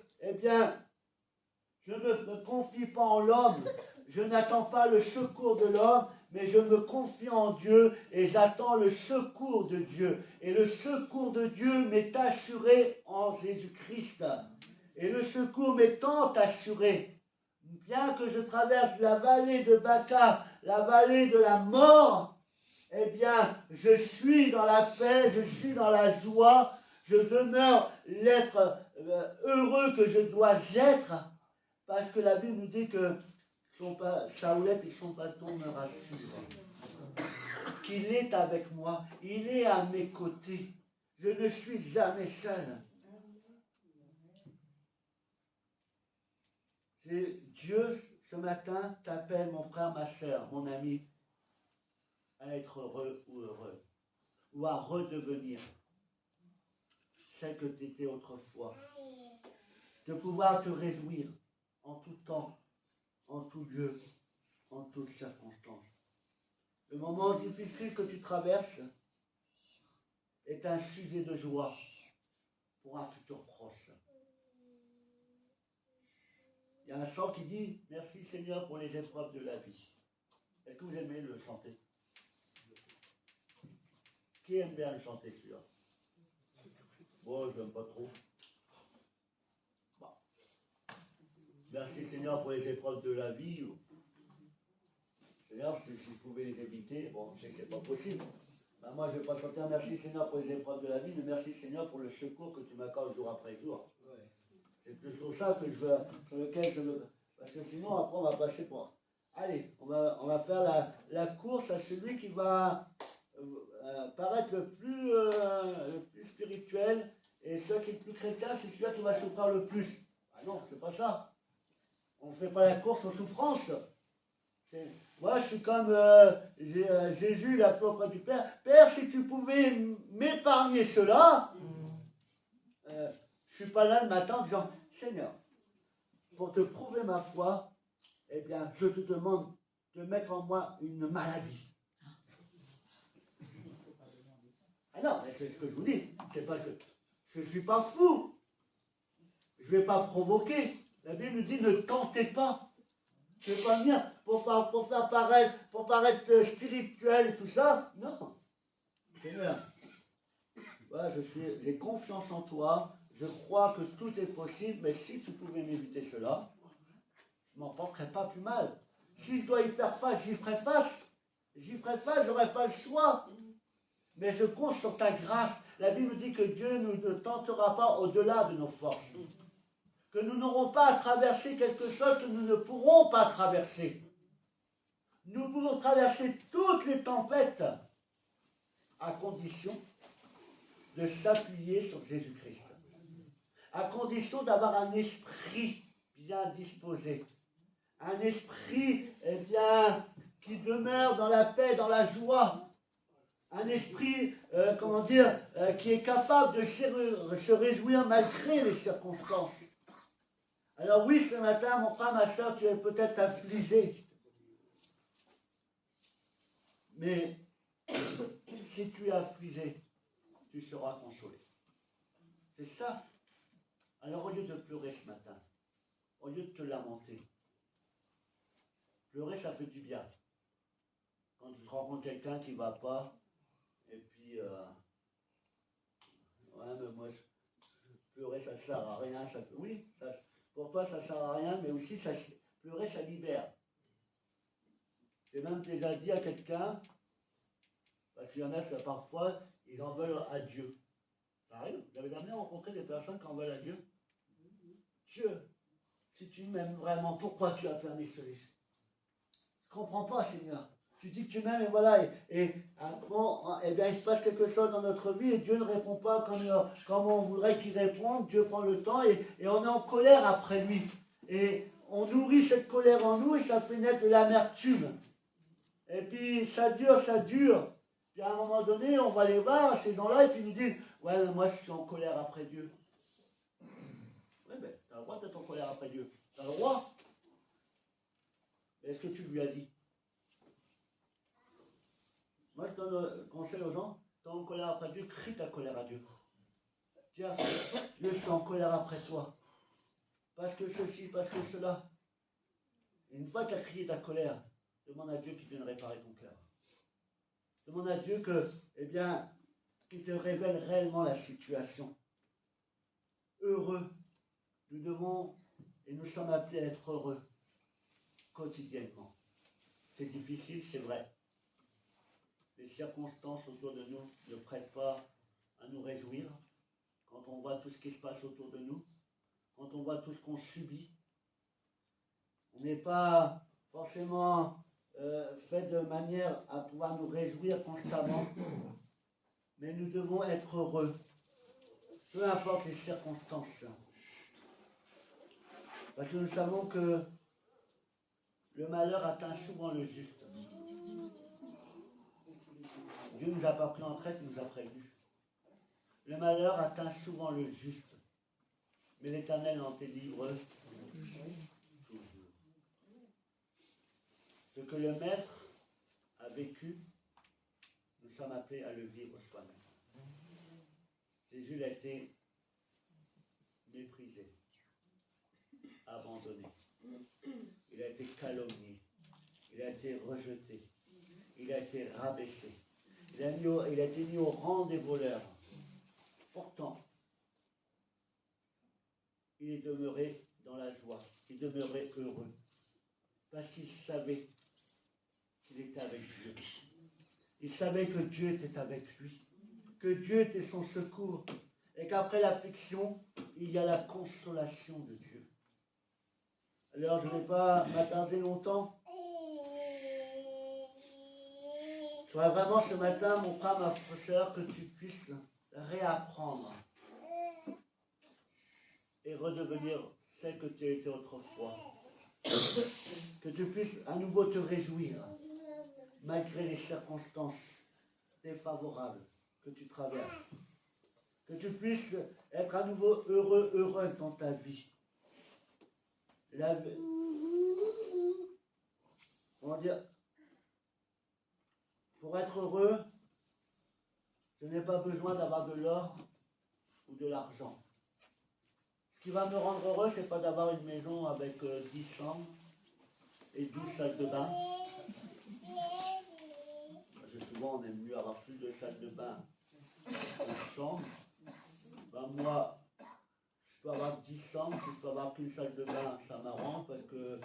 ne me confie pas en l'homme. Je n'attends pas le secours de l'homme, mais je me confie en Dieu et j'attends le secours de Dieu. Et le secours de Dieu m'est assuré en Jésus-Christ. Et le secours m'étant assuré, bien que je traverse la vallée de Baca, la vallée de la mort, eh bien, je suis dans la paix, je suis dans la joie, je demeure l'être heureux que je dois être, parce que la Bible nous dit que sa houlette et son bâton me rassurent. Qu'il est avec moi, il est à mes côtés. Je ne suis jamais seul. Dieu, ce matin, t'appelle, mon frère, ma soeur, mon ami, à être heureux ou heureuse, ou à redevenir celle que tu étais autrefois. De pouvoir te réjouir en tout temps, en tout lieu, en toutes circonstances. Le moment difficile que tu traverses est un sujet de joie pour un futur proche. Il y a un chant qui dit « Merci Seigneur pour les épreuves de la vie ». Est-ce que vous aimez le chanter? Qui aime bien le chanter celui-là? Moi, je n'aime pas trop. Bon. Merci Seigneur pour les épreuves de la vie. Seigneur, si je pouvais les éviter, bon, je sais que ce n'est pas possible. Ben moi, je ne vais pas chanter un merci Seigneur pour les épreuves de la vie, mais merci Seigneur pour le secours que tu m'accordes jour après jour. Ouais. C'est plus pour ça que sur lequel je veux. Parce que sinon, après, on va passer pour. Allez, on va faire la course à celui qui va paraître le plus spirituel. Et celui qui est le plus chrétien, c'est celui qui va souffrir le plus. Ah non, c'est pas ça. On ne fait pas la course aux souffrances. Moi, je suis comme Jésus, il a fait auprès du Père. Père, si tu pouvais m'épargner cela, je ne suis pas là le matin en disant, Seigneur, pour te prouver ma foi, eh bien, je te demande de mettre en moi une maladie. Ah non, mais c'est ce que je vous dis. C'est parce que je ne suis pas fou. Je ne vais pas provoquer. La Bible nous dit, ne tentez pas. Je ne vais pas venir pour faire paraître spirituel et tout ça. Non. Seigneur, voilà, j'ai confiance en toi. Je crois que tout est possible, mais si tu pouvais m'éviter cela, je ne m'en porterais pas plus mal. Si je dois y faire face, j'y ferai face. J'y ferai face, je n'aurai pas le choix. Mais je compte sur ta grâce. La Bible dit que Dieu ne tentera pas au-delà de nos forces. Que nous n'aurons pas à traverser quelque chose que nous ne pourrons pas traverser. Nous pouvons traverser toutes les tempêtes à condition de s'appuyer sur Jésus-Christ. À condition d'avoir un esprit bien disposé. Un esprit, eh bien, qui demeure dans la paix, dans la joie. Un esprit, qui est capable de se réjouir malgré les circonstances. Alors oui, ce matin, mon frère, ma soeur, tu es peut-être affligé. Mais si tu es affligé, tu seras consolé. C'est ça. Alors au lieu de pleurer ce matin, au lieu de te lamenter, pleurer, ça fait du bien. Quand tu rencontres quelqu'un qui ne va pas, et puis, ouais, mais moi, pleurer, ça ne sert à rien. Oui, pour toi, ça ne sert à rien, mais aussi, pleurer, ça libère. J'ai même déjà dit à quelqu'un, parce qu'il y en a qui, parfois, ils en veulent à Dieu. Ça arrive. Vous avez jamais rencontré des personnes qui en veulent à Dieu? Dieu, si tu m'aimes vraiment, pourquoi tu as permis cela? Je ne comprends pas, Seigneur. Tu dis que tu m'aimes et voilà, et bien il se passe quelque chose dans notre vie et Dieu ne répond pas comme on voudrait qu'il réponde. Dieu prend le temps et on est en colère après lui. Et on nourrit cette colère en nous et ça fait naître de l'amertume. Et puis ça dure. Puis à un moment donné, on va les voir, ces gens-là, et puis ils nous disent, ouais, mais moi je suis en colère après Dieu. Oui, mais tu as le droit d'être en colère après Dieu. Tu as le droit. Mais est-ce que tu lui as dit? Moi, je donne un conseil aux gens, tu es en colère après Dieu, crie ta colère à Dieu. Tiens, Dieu, je suis en colère après toi. Parce que ceci, parce que cela. Et une fois que tu as crié ta colère, demande à Dieu qu'il vienne réparer ton cœur. Demande à Dieu qu'il te révèle réellement la situation. Heureux. Nous devons, et nous sommes appelés à être heureux quotidiennement. C'est difficile, c'est vrai. Les circonstances autour de nous ne prêtent pas à nous réjouir. Quand on voit tout ce qui se passe autour de nous, quand on voit tout ce qu'on subit, on n'est pas forcément fait de manière à pouvoir nous réjouir constamment, mais nous devons être heureux, peu importe les circonstances. Parce que nous savons que le malheur atteint souvent le juste. Dieu ne nous a pas pris en traite, il nous a prévenus. Le malheur atteint souvent le juste, mais l'Éternel en délivre toujours. Ce que le Maître a vécu, nous sommes appelés à le vivre soi-même. Jésus a été méprisé, abandonné. Il a été calomnié. Il a été rejeté. Il a été rabaissé. Il a été mis au rang des voleurs. Pourtant, il est demeuré dans la joie. Il demeurait heureux. Parce qu'il savait qu'il était avec Dieu. Il savait que Dieu était avec lui. Que Dieu était son secours. Et qu'après l'affliction, il y a la consolation de Dieu. Alors, je ne vais pas m'attarder longtemps. Je voudrais vraiment ce matin, mon frère, ma sœur, que tu puisses réapprendre et redevenir celle que tu as été autrefois. Que tu puisses à nouveau te réjouir, malgré les circonstances défavorables que tu traverses. Que tu puisses être à nouveau heureux, heureuse dans ta vie. Comment dire, pour être heureux, je n'ai pas besoin d'avoir de l'or ou de l'argent. Ce qui va me rendre heureux, c'est pas d'avoir une maison avec 10 chambres et 12 salles de bain. Parce que souvent, on aime mieux avoir plus de salles de bain que de chambres. Ben moi, je peux avoir 10 chambres, si je peux avoir qu'une salle de bain, ça m'arrange parce que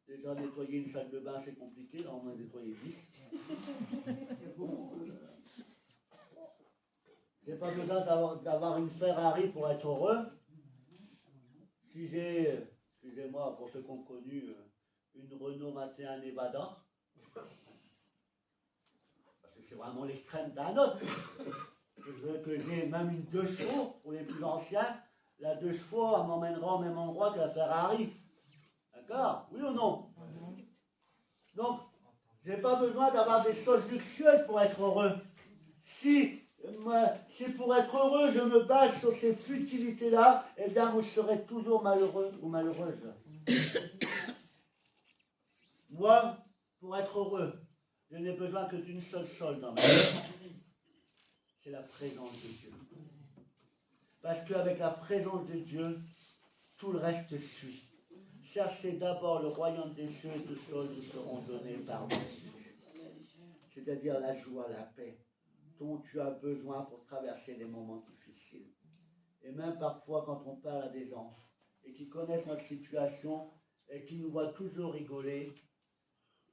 déjà nettoyer une salle de bain, c'est compliqué, là on en a nettoyé 10. J'ai pas besoin d'avoir une Ferrari pour être heureux. Si j'ai, excusez-moi pour ceux qui ont connu, une Renault 21 Nevada, parce que c'est vraiment l'extrême d'un autre. Je veux que j'ai même une 2 chevaux pour les plus anciens. La 2 chevaux, elle m'emmènera au même endroit que la Ferrari. D'accord? Oui ou non? Donc, je n'ai pas besoin d'avoir des choses luxueuses pour être heureux. Si pour être heureux, je me base sur ces futilités-là, eh bien, vous serez toujours malheureux ou malheureuse. Moi, pour être heureux, je n'ai besoin que d'une seule chose dans ma vie. C'est la présence de Dieu. Parce qu'avec la présence de Dieu, tout le reste suit. Cherchez d'abord le royaume des cieux et toutes choses vous seront données par-dessus. C'est-à-dire la joie, la paix dont tu as besoin pour traverser les moments difficiles. Et même parfois quand on parle à des gens et qui connaissent notre situation et qui nous voient toujours rigoler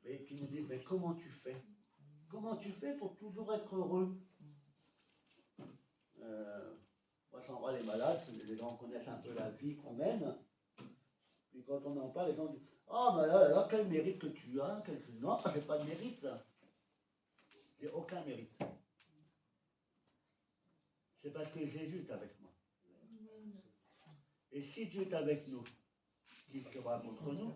et qui nous disent « Mais comment tu fais? Comment tu fais pour toujours être heureux ?» Moi, j'en vois les malades, les gens connaissent un peu la vie qu'on mène. Puis quand on en parle, les gens disent « Oh, mais là, quel mérite que tu as ?» Non, j'ai pas de mérite, là. J'ai aucun mérite. C'est parce que Jésus est avec moi. Et si Dieu est avec nous, qui sera contre nous?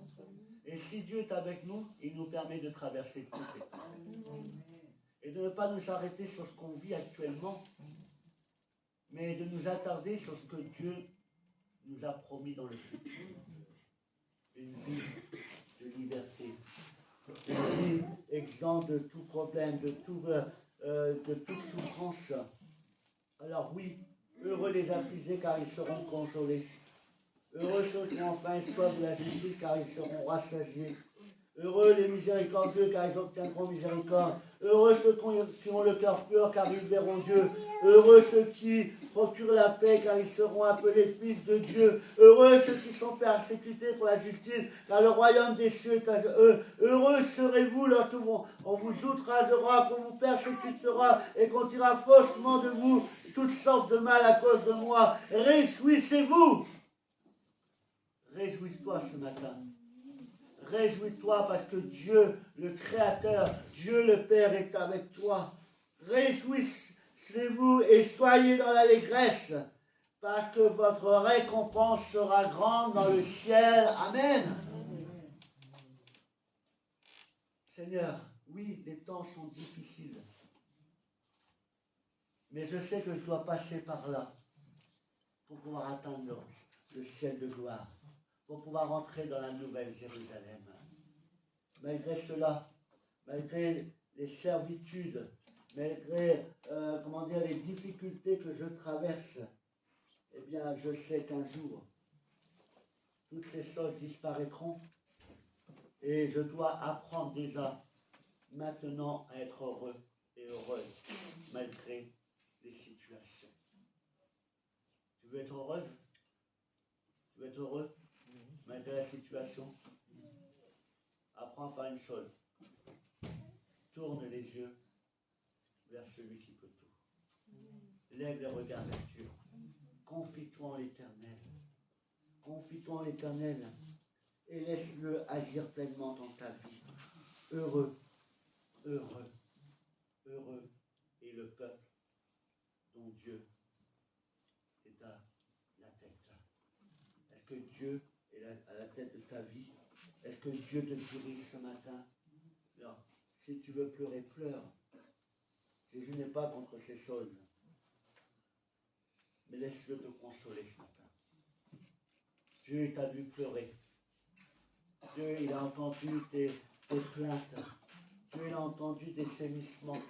Et si Dieu est avec nous, il nous permet de traverser toutes les temps. Et de ne pas nous arrêter sur ce qu'on vit actuellement, mais de nous attarder sur ce que Dieu nous a promis dans le futur. Une vie de liberté, une vie exempte de tout problème, de toute souffrance. Alors oui, heureux les affligés car ils seront consolés. Heureux ceux qui ont faim et soif de la justice car ils seront rassasiés. Heureux les miséricordieux car ils obtiendront miséricorde. Heureux ceux qui ont le cœur pur car ils verront Dieu. Heureux ceux qui procurent la paix car ils seront appelés fils de Dieu. Heureux ceux qui sont persécutés pour la justice car le royaume des cieux est à eux. Heureux serez-vous lorsqu'on vous outragera, qu'on vous persécutera et qu'on dira faussement de vous toutes sortes de mal à cause de moi. Réjouissez-vous. Réjouis-toi ce matin. Réjouis-toi parce que Dieu, le Créateur, Dieu le Père est avec toi. Réjouissez-vous et soyez dans l'allégresse parce que votre récompense sera grande dans le ciel. Amen. Seigneur, oui, les temps sont difficiles. Mais je sais que je dois passer par là pour pouvoir atteindre le ciel de gloire, pour pouvoir entrer dans la nouvelle Jérusalem. Malgré cela, malgré les servitudes, malgré les difficultés que je traverse, eh bien, je sais qu'un jour, toutes ces choses disparaîtront et je dois apprendre déjà maintenant à être heureux et heureuse malgré les situations. Tu veux être heureuse? Tu veux être heureux malgré la situation? Apprends à faire une chose. Tourne les yeux vers celui qui peut tout. Lève les regards vers Dieu. confie-toi en l'Éternel. Confie-toi en l'Éternel et laisse-le agir pleinement dans ta vie. Heureux, heureux, heureux est le peuple dont Dieu est à la tête. Est-ce que Dieu est à la tête de ta vie? Est-ce que Dieu te dirige ce matin? Alors, si tu veux pleurer, pleure. Jésus n'est pas contre ces choses. Mais laisse-le te consoler ce matin. Dieu t'a vu pleurer. Dieu, il a entendu tes plaintes. Dieu, il a entendu tes gémissements.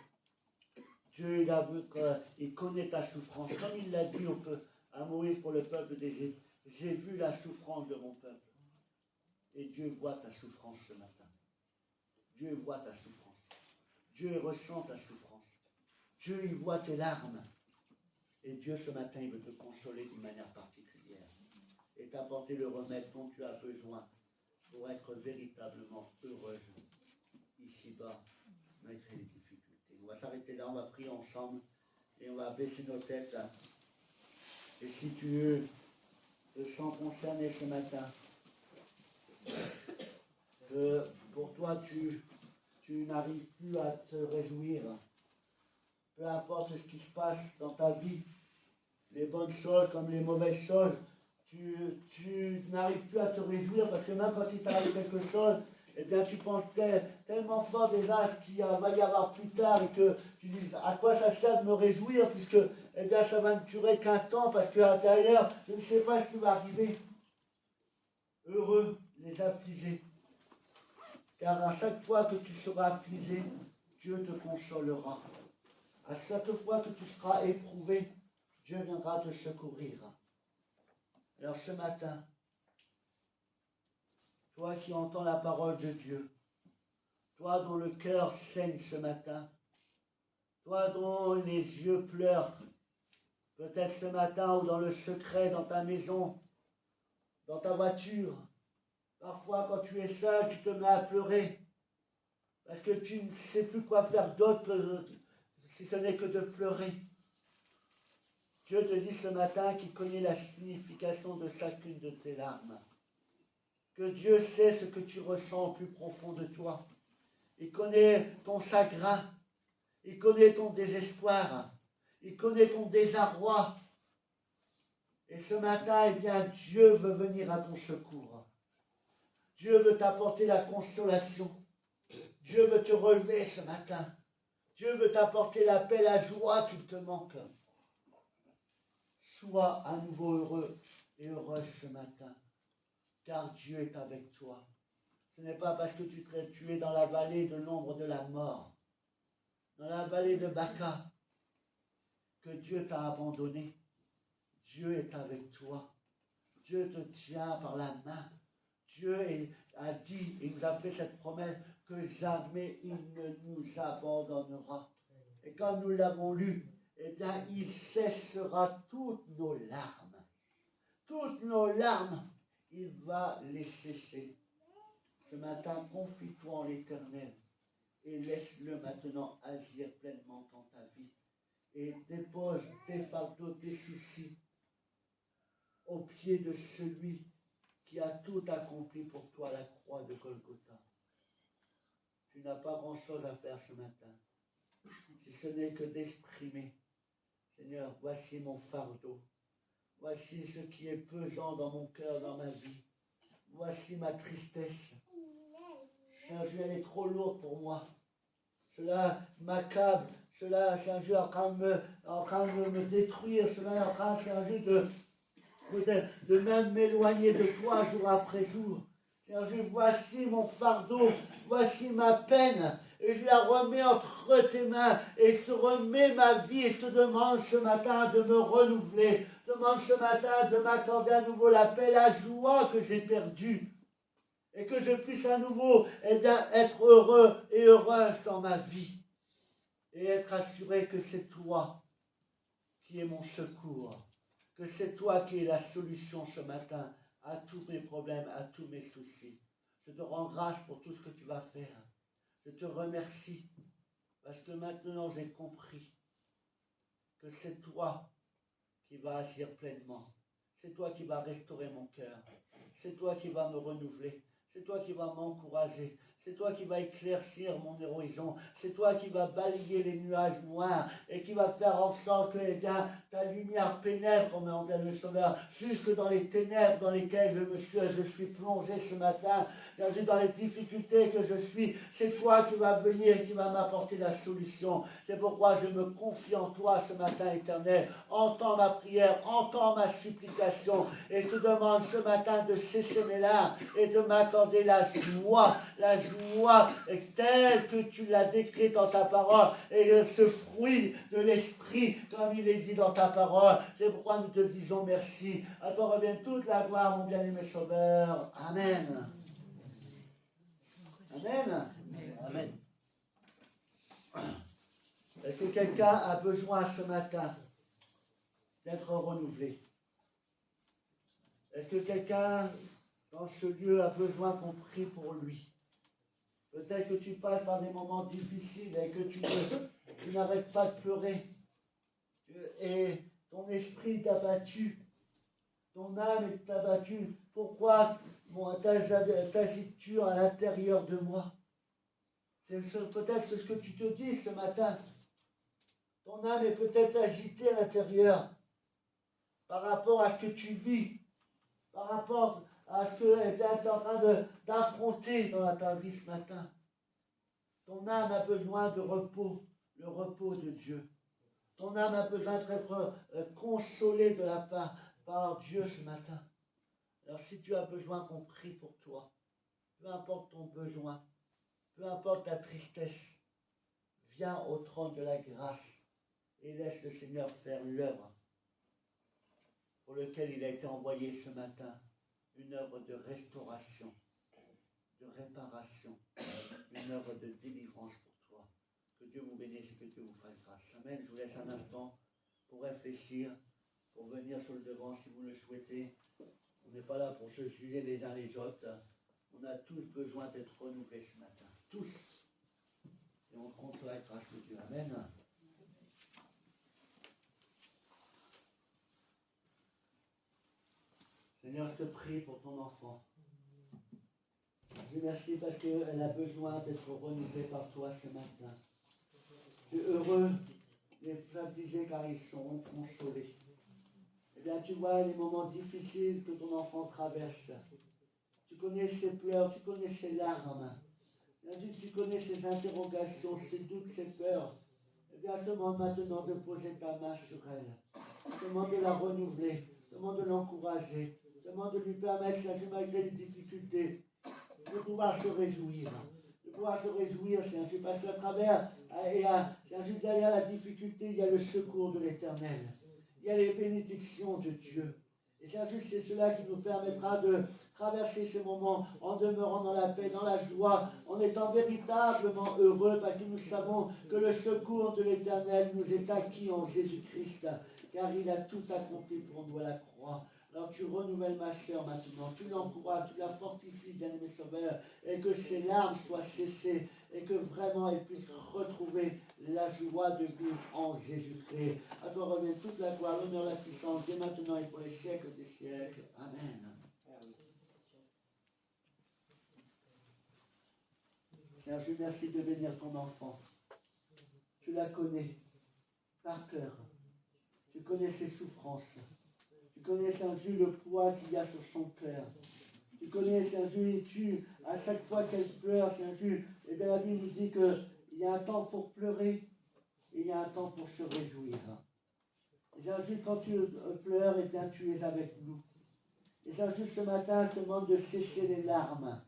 Dieu, il a vu qu'il connaît ta souffrance. Comme il l'a dit à Moïse pour le peuple d'Égypte. J'ai vu la souffrance de mon peuple. Et Dieu voit ta souffrance ce matin. Dieu voit ta souffrance. Dieu ressent ta souffrance. Dieu, il voit tes larmes. Et Dieu, ce matin, il veut te consoler d'une manière particulière. Et t'apporter le remède dont tu as besoin pour être véritablement heureuse ici-bas, malgré les difficultés. On va s'arrêter là, on va prier ensemble et on va baisser nos têtes. Et si tu te sens concerné ce matin, que pour toi tu n'arrives plus à te réjouir, peu importe ce qui se passe dans ta vie, les bonnes choses comme les mauvaises choses, tu n'arrives plus à te réjouir parce que même quand il t'arrive quelque chose, eh bien tu penses tellement fort des âges qu'il va y avoir plus tard et que tu dis à quoi ça sert de me réjouir puisque eh bien ça va ne durer qu'un temps parce qu'à l'intérieur je ne sais pas ce qui va arriver. Heureux les affligés, car à chaque fois que tu seras affligé, Dieu te consolera. À chaque fois que tu seras éprouvé, Dieu viendra te secourir. Alors ce matin, toi qui entends la parole de Dieu, toi dont le cœur saigne ce matin, toi dont les yeux pleurent, peut-être ce matin ou dans le secret, dans ta maison, dans ta voiture, parfois quand tu es seul, tu te mets à pleurer, parce que tu ne sais plus quoi faire d'autre si ce n'est que de pleurer. Dieu te dit ce matin qu'il connaît la signification de chacune de tes larmes. Que Dieu sait ce que tu ressens au plus profond de toi. Il connaît ton chagrin. Il connaît ton désespoir. Il connaît ton désarroi. Et ce matin, eh bien, Dieu veut venir à ton secours. Dieu veut t'apporter la consolation. Dieu veut te relever ce matin. Dieu veut t'apporter la paix, la joie qu'il te manque. Sois à nouveau heureux et heureuse ce matin, car Dieu est avec toi. Ce n'est pas parce que tu es dans la vallée de l'ombre de la mort, dans la vallée de Baca, que Dieu t'a abandonné. Dieu est avec toi. Dieu te tient par la main. Dieu a dit, et nous a fait cette promesse, que jamais il ne nous abandonnera. Et comme nous l'avons lu, eh bien, il cessera toutes nos larmes. Toutes nos larmes, il va les cesser. Ce matin, confie-toi en l'Éternel et laisse-le maintenant agir pleinement dans ta vie. Et dépose tes fardeaux, tes soucis au pied de celui qui a tout accompli pour toi à la croix de Golgotha. Tu n'as pas grand-chose à faire ce matin, si ce n'est que d'exprimer, Seigneur, voici mon fardeau, voici ce qui est pesant dans mon cœur, dans ma vie, voici ma tristesse. Seigneur, elle est trop lourde pour moi. Cela m'accable, cela, Seigneur, en train de me détruire, cela est en train, Seigneur, de même m'éloigner de toi jour après jour. Seigneur, voici mon fardeau, voici ma peine, et je la remets entre tes mains, et je te remets ma vie, et je te demande ce matin de me renouveler, je te demande ce matin de m'accorder à nouveau la paix, la joie que j'ai perdue, et que je puisse à nouveau, eh bien, être heureux et heureuse dans ma vie, et être assuré que c'est toi qui es mon secours, que c'est toi qui es la solution ce matin à tous mes problèmes, à tous mes soucis. Je te rends grâce pour tout ce que tu vas faire. Je te remercie parce que maintenant j'ai compris que c'est toi qui va agir pleinement. C'est toi qui vas restaurer mon cœur. C'est toi qui vas me renouveler. C'est toi qui vas m'encourager. C'est toi qui vas éclaircir mon horizon. C'est toi qui vas balayer les nuages noirs et qui va faire en sorte que ta lumière pénètre, mon bien le Sauveur, jusque dans les ténèbres dans lesquelles je suis plongé ce matin, dans les difficultés que je suis. C'est toi qui vas venir et qui va m'apporter la solution. C'est pourquoi je me confie en toi ce matin, Éternel. Entends ma prière, entends ma supplication et je te demande ce matin de cesser mes larmes et de m'accorder la joie telle que tu l'as décrite dans ta parole et ce fruit de l'esprit comme il est dit dans ta parole. C'est pourquoi nous te disons merci. À toi revient toute la gloire, mon bien-aimé Sauveur. Amen. Amen. Amen. Est-ce que quelqu'un a besoin ce matin d'être renouvelé? Est-ce que quelqu'un dans ce lieu a besoin qu'on prie pour lui? Peut-être que tu passes par des moments difficiles et que tu n'arrêtes pas de pleurer. Et ton esprit t'a battu. Ton âme est abattue. Pourquoi t'agites-tu à l'intérieur de moi? C'est peut-être ce que tu te dis ce matin. Ton âme est peut-être agitée à l'intérieur par rapport à ce que tu vis, par rapport à ce que tu es en train d'affronter dans ta vie ce matin. Ton âme a besoin de repos, le repos de Dieu. Ton âme a besoin d'être consolée de la part par Dieu ce matin. Alors si tu as besoin qu'on prie pour toi, peu importe ton besoin, peu importe ta tristesse, viens au trône de la grâce et laisse le Seigneur faire l'œuvre pour laquelle il a été envoyé ce matin. Une œuvre de restauration, de réparation, une œuvre de délivrance pour toi. Que Dieu vous bénisse et que Dieu vous fasse grâce. Amen. Je vous laisse un instant pour réfléchir, pour venir sur le devant si vous le souhaitez. On n'est pas là pour se juger les uns les autres. On a tous besoin d'être renouvelés ce matin. Tous. Et on compte sur la grâce de Dieu. Amen. Seigneur, je te prie pour ton enfant. Je te remercie parce qu'elle a besoin d'être renouvelée par toi ce matin. Tu es heureux les affligés car ils seront consolés. Eh bien, tu vois les moments difficiles que ton enfant traverse. Tu connais ses pleurs, tu connais ses larmes. Tu connais ses interrogations, ses doutes, ses peurs. Eh bien, je te demande maintenant de poser ta main sur elle. Je te demande de la renouveler. Je te demande de l'encourager. Je te demande de lui permettre, malgré les difficultés, de pouvoir se réjouir. De pouvoir se réjouir, c'est un Dieu, parce qu'à travers, c'est un Dieu, derrière la difficulté, il y a le secours de l'Éternel. Il y a les bénédictions de Dieu. Et c'est cela qui nous permettra de traverser ces moments en demeurant dans la paix, dans la joie, en étant véritablement heureux, parce que nous savons que le secours de l'Éternel nous est acquis en Jésus-Christ, car il a tout accompli pour nous à la croix. Alors tu renouvelles ma sœur maintenant, tu l'encourages, tu la fortifies, bien-aimé Sauveur, et que ses larmes soient cessées, et que vraiment elle puisse retrouver la joie de vivre en Jésus-Christ. À toi revient toute la gloire, l'honneur, la puissance, dès maintenant et pour les siècles des siècles. Amen. Seigneur, je merci de bénir ton enfant. Tu la connais par cœur. Tu connais ses souffrances. Tu connais, Saint-Dieu, le poids qu'il y a sur son cœur. Tu connais, Saint-Dieu, à chaque fois qu'elle pleure, Saint-Dieu, eh bien la Bible nous dit qu'il y a un temps pour pleurer et il y a un temps pour se réjouir. Et Saint-Dieu, quand tu pleures, eh bien tu es avec nous. Et Saint-Dieu, ce matin, je te demande de cesser les larmes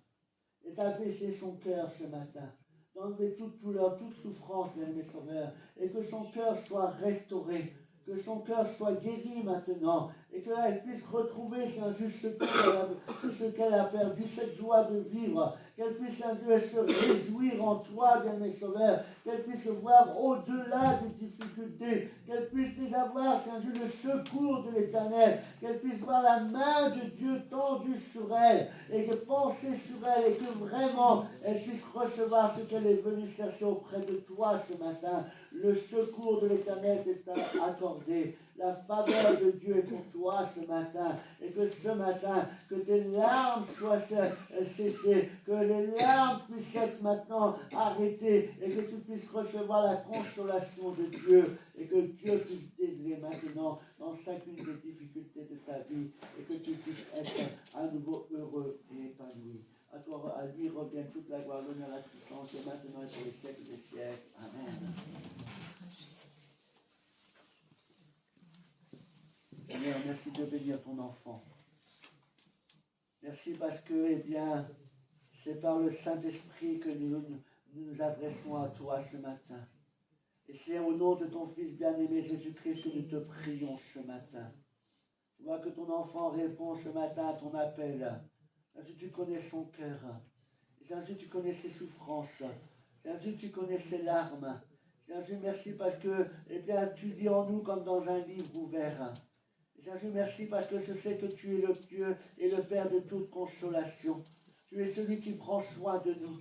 et d'abaisser son cœur ce matin, d'enlever toute douleur, toute souffrance, bien-aimé Sauveur, et que son cœur soit restauré, que son cœur soit guéri maintenant, et qu'elle puisse retrouver, Saint-Dieu, ce qu'elle a perdu, cette joie de vivre, qu'elle puisse, Saint-Dieu, se réjouir en toi, bien-aimé Sauveur, qu'elle puisse voir au-delà des difficultés, qu'elle puisse déjà voir, Saint-Dieu, le secours de l'Éternel, qu'elle puisse voir la main de Dieu tendue sur elle, et que penser sur elle, et que vraiment, elle puisse recevoir ce qu'elle est venue chercher auprès de toi ce matin. Le secours de l'Éternel t'est accordé. la faveur de Dieu est pour toi ce matin. Et que ce matin, que tes larmes soient cessées, que les larmes puissent être maintenant arrêtées et que tu puisses recevoir la consolation de Dieu et que Dieu puisse t'aider maintenant dans chacune des difficultés de ta vie et que tu puisses être à nouveau heureux et épanoui. À toi, à lui revient toute la gloire, l'honneur, la puissance, et maintenant et pour les siècles des siècles. Amen. Seigneur, merci de bénir ton enfant. Merci parce que, eh bien, c'est par le Saint-Esprit que nous adressons à toi ce matin. Et c'est au nom de ton Fils bien-aimé Jésus-Christ que nous te prions ce matin. Tu vois que ton enfant répond ce matin à ton appel. Jésus, tu connais son cœur. Jésus, tu connais ses souffrances. Jésus, tu connais ses larmes. Jésus, merci parce que, eh bien, tu lis en nous comme dans un livre ouvert. Jésus, merci parce que je sais que tu es le Dieu et le Père de toute consolation. Tu es celui qui prend soin de nous.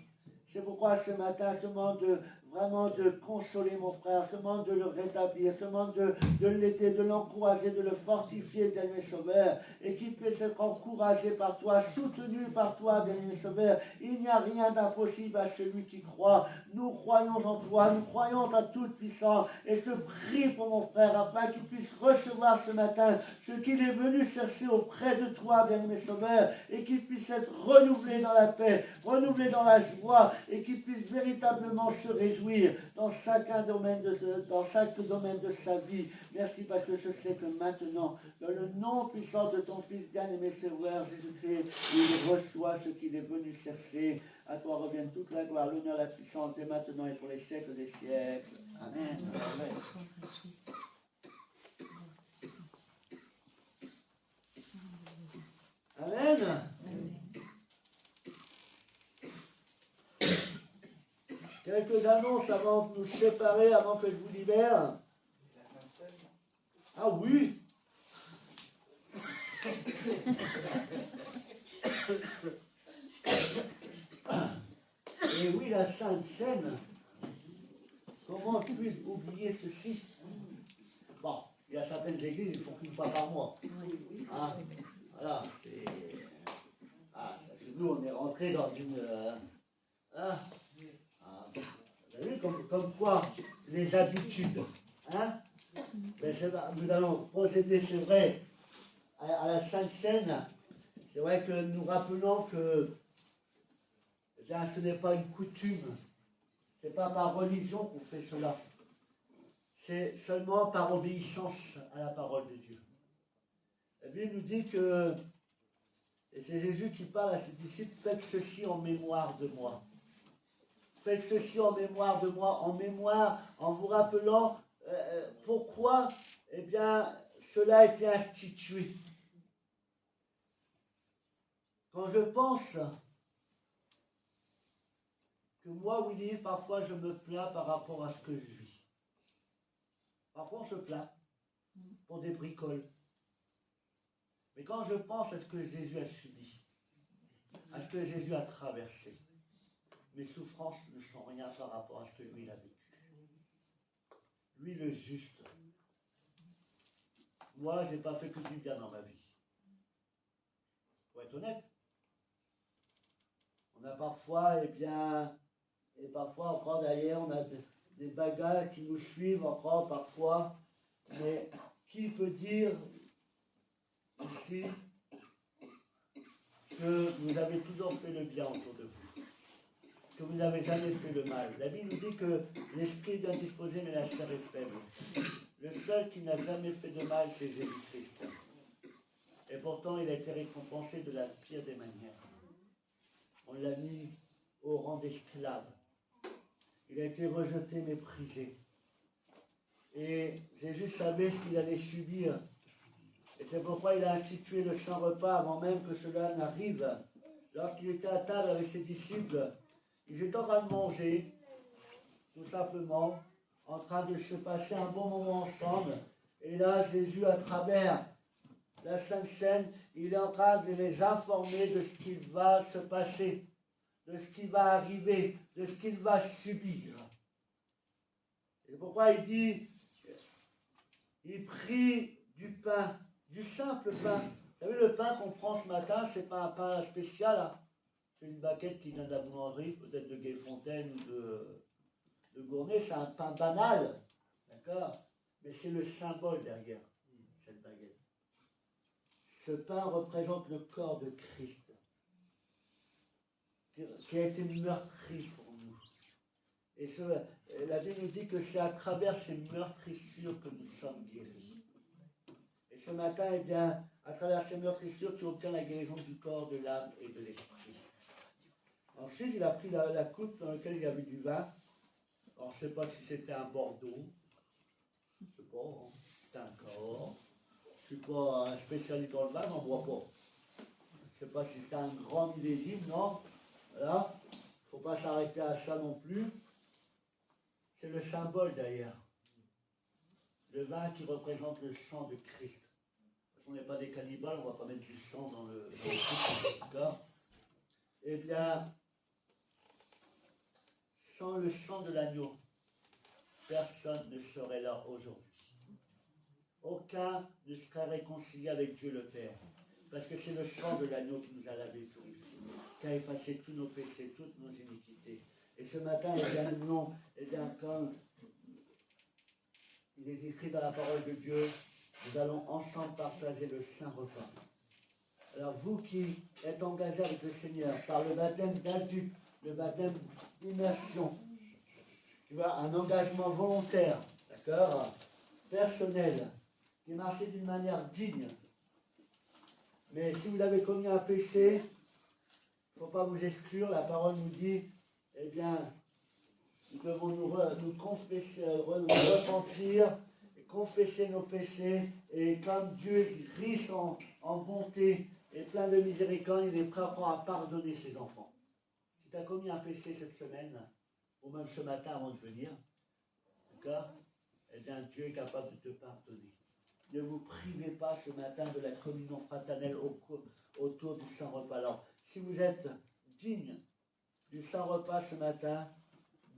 C'est pourquoi ce matin, je demande vraiment de consoler mon frère, je demande de le rétablir, je demande de l'aider, de l'encourager, de le fortifier, bien-aimé Sauveur, et qu'il puisse être encouragé par toi, soutenu par toi, bien-aimé Sauveur. Il n'y a rien d'impossible à celui qui croit. Nous croyons en toi, nous croyons en toute puissance, et je te prie pour mon frère, afin qu'il puisse recevoir ce matin ce qu'il est venu chercher auprès de toi, bien-aimé Sauveur, et qu'il puisse être renouvelé dans la paix, renouvelé dans la joie, et qu'il puisse véritablement se réjouir dans chaque domaine de sa vie. Merci parce que je sais que maintenant, dans le nom puissant de ton Fils bien-aimé Sauveur Jésus-Christ, il reçoit ce qu'il est venu chercher. À toi revienne toute la gloire, l'honneur, la puissance, dès maintenant et pour les siècles des siècles. Amen. Amen. Amen. Quelques annonces avant de nous séparer, avant que je vous libère. Ah oui. Et oui, la Sainte Seine. Comment puis-je oublier ceci? Bon, il y a certaines églises, ils font qu'une fois par mois. Ah, voilà, c'est... Ah, nous, on est rentré dans une... vous avez vu comme quoi les habitudes, hein? Mais nous allons procéder, c'est vrai, à la Sainte Seine. C'est vrai que nous rappelons que eh bien, ce n'est pas une coutume, ce n'est pas par religion qu'on fait cela. C'est seulement par obéissance à la parole de Dieu. La Bible nous dit que, et c'est Jésus qui parle à ses disciples, faites ceci en mémoire de moi. Faites ceci en mémoire de moi, en mémoire, en vous rappelant pourquoi, eh bien, cela a été institué. Quand je pense que moi, Willy, parfois je me plains par rapport à ce que je vis. Parfois on se plaint pour des bricoles. Mais quand je pense à ce que Jésus a subi, à ce que Jésus a traversé, mes souffrances ne sont rien par rapport à ce que lui a vécu. Lui le juste. Moi, je n'ai pas fait que du bien dans ma vie. Pour être honnête. On a parfois, et parfois encore derrière, on a des bagages qui nous suivent encore parfois. Mais qui peut dire ici que vous avez toujours fait le bien autour de vous, que vous n'avez jamais fait le mal? La Bible nous dit que l'esprit est bien disposé, mais la chair est faible. Le seul qui n'a jamais fait de mal, c'est Jésus-Christ. Et pourtant, il a été récompensé de la pire des manières. On l'a mis au rang d'esclave. Il a été rejeté, méprisé. Et Jésus savait ce qu'il allait subir. Et c'est pourquoi il a institué le saint repas avant même que cela n'arrive. Lorsqu'il était à table avec ses disciples, ils étaient en train de manger, tout simplement, en train de se passer un bon moment ensemble. Et là, Jésus, à travers la Sainte Seine, il est en train de les informer de ce qui va se passer, de ce qui va arriver, de ce qu'il va subir. Et pourquoi il dit, Il prit du pain, du simple pain. Vous savez, le pain qu'on prend ce matin, c'est pas un pain spécial. Hein. C'est une baguette qui vient de la boulangerie, peut-être de Gaillefontaine ou de Gournay. C'est un pain banal. D'accord? Mais c'est le symbole derrière cette baguette. Ce pain représente le corps de Christ, qui a été meurtri pour nous. Et la Bible nous dit que c'est à travers ces meurtrissures que nous sommes guéris. Et ce matin, eh bien, à travers ces meurtrissures, tu obtiens la guérison du corps, de l'âme et de l'esprit. Ensuite, il a pris la coupe dans laquelle il y avait du vin. Alors, je ne sais pas si c'était un Bordeaux. Je ne sais pas, hein. C'était un Cahors. Je ne suis pas un spécialiste dans le vin, j'en bois pas. Je ne sais pas si c'était un grand millésime, non. Voilà. Il ne faut pas s'arrêter à ça non plus. C'est le symbole d'ailleurs. Le vin qui représente le sang de Christ. Parce qu'on n'est pas des cannibales, on ne va pas mettre du sang dans le coupe, d'accord. Eh bien, sans le sang de l'agneau, personne ne serait là aujourd'hui. Aucun ne serait réconcilié avec Dieu le Père. Parce que c'est le sang de l'agneau qui nous a lavé tous, qui a effacé tous nos péchés, toutes nos iniquités. Et ce matin, eh bien, nous voulons, eh bien, comme il est écrit dans la parole de Dieu, nous allons ensemble partager le saint repas. Alors vous qui êtes engagés avec le Seigneur par le baptême d'adulte, le baptême d'immersion, tu vois, un engagement volontaire, d'accord, personnel, qui marchait d'une manière digne. Mais si vous avez commis un péché, il ne faut pas vous exclure, la parole nous dit, eh bien, nous devons nous confesser, nous repentir, et confesser nos péchés, et comme Dieu est riche en bonté et plein de miséricorde, il est prêt à pardonner ses enfants. Si tu as commis un péché cette semaine, ou même ce matin avant de venir, d'accord, eh bien Dieu est capable de te pardonner. Ne vous privez pas ce matin de la communion fraternelle autour du Saint Repas. Alors, si vous êtes digne du Saint Repas ce matin,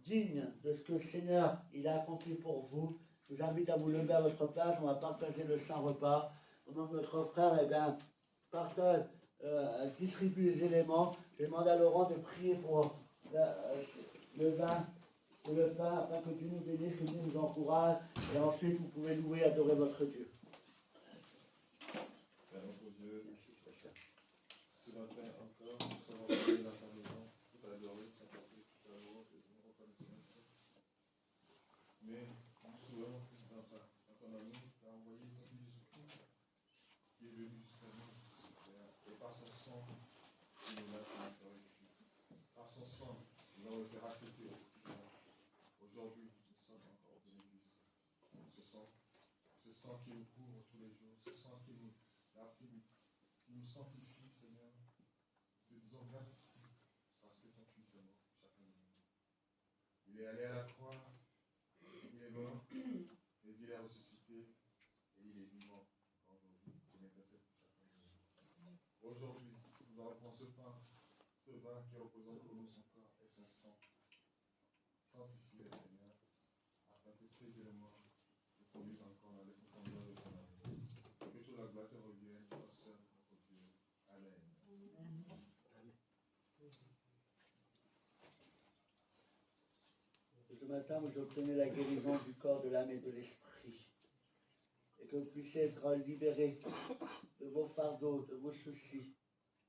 digne de ce que le Seigneur il a accompli pour vous, je vous invite à vous lever à votre place, on va partager le Saint Repas. Au nom de notre frère, eh bien, partage, distribue les éléments. Je demande à Laurent de prier pour le vin et le pain, afin que Dieu nous bénisse, que Dieu nous encourage, et ensuite vous pouvez louer et adorer votre Dieu. Père notre Dieu, ce matin encore, nous sommes envoyés dans ta maison pour t'adorer, t'apporter toute la louange et toute reconnaissance. Mais nous souhaitons que dans ton amour, tu as envoyé ton Fils Jésus-Christ, qui est venu jusqu'à nous, Père, et par son sang, il nous a purifié. Par son sang, nous avons été rachetés. Aujourd'hui, nous sommes encore au bénéfice. Ce sang qui nous couvre tous les jours, ce sang qui nous sanctifie, Seigneur. Te disons merci parce que ton Fils est mort pour chacun de nous. Il est allé à la croix, il est mort, mais il est ressuscité et il est vivant aujourd'hui pour intercéder pour chacun de nous. Aujourd'hui, nous allons prendre ce pain, ce vin qui représente pour nous son corps et son sang. Sanctifie-les, Seigneur, afin que ces éléments nous conduisent encore dans les profondeurs de ton amour. Que toute la gloire te revienne, toi seul, notre Dieu. Amen. Ce matin, vous obtenez la guérison du corps, de l'âme et de l'esprit. Et que vous puissiez être libérés de vos fardeaux, de vos soucis.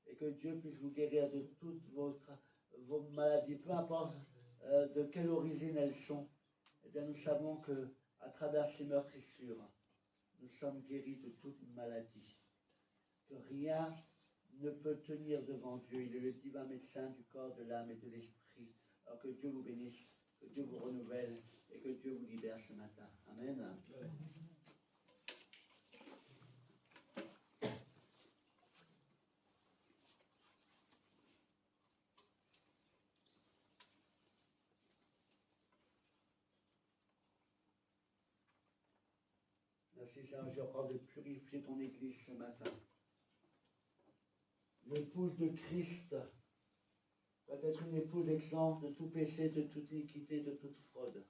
Et que Dieu puisse vous guérir de toutes vos maladies, peu importe de quelle origine elles sont. Eh bien, nous savons que à travers ces meurtrissures, nous sommes guéris de toute maladie. Que rien ne peut tenir devant Dieu. Il est le divin médecin du corps, de l'âme et de l'esprit. Alors que Dieu vous bénisse, que Dieu vous renouvelle et que Dieu vous libère ce matin. Amen. Amen. Merci Seigneur, j'ai encore de purifier ton Église ce matin. L'épouse de Christ doit être une épouse exempte de tout péché, de toute iniquité, de toute fraude.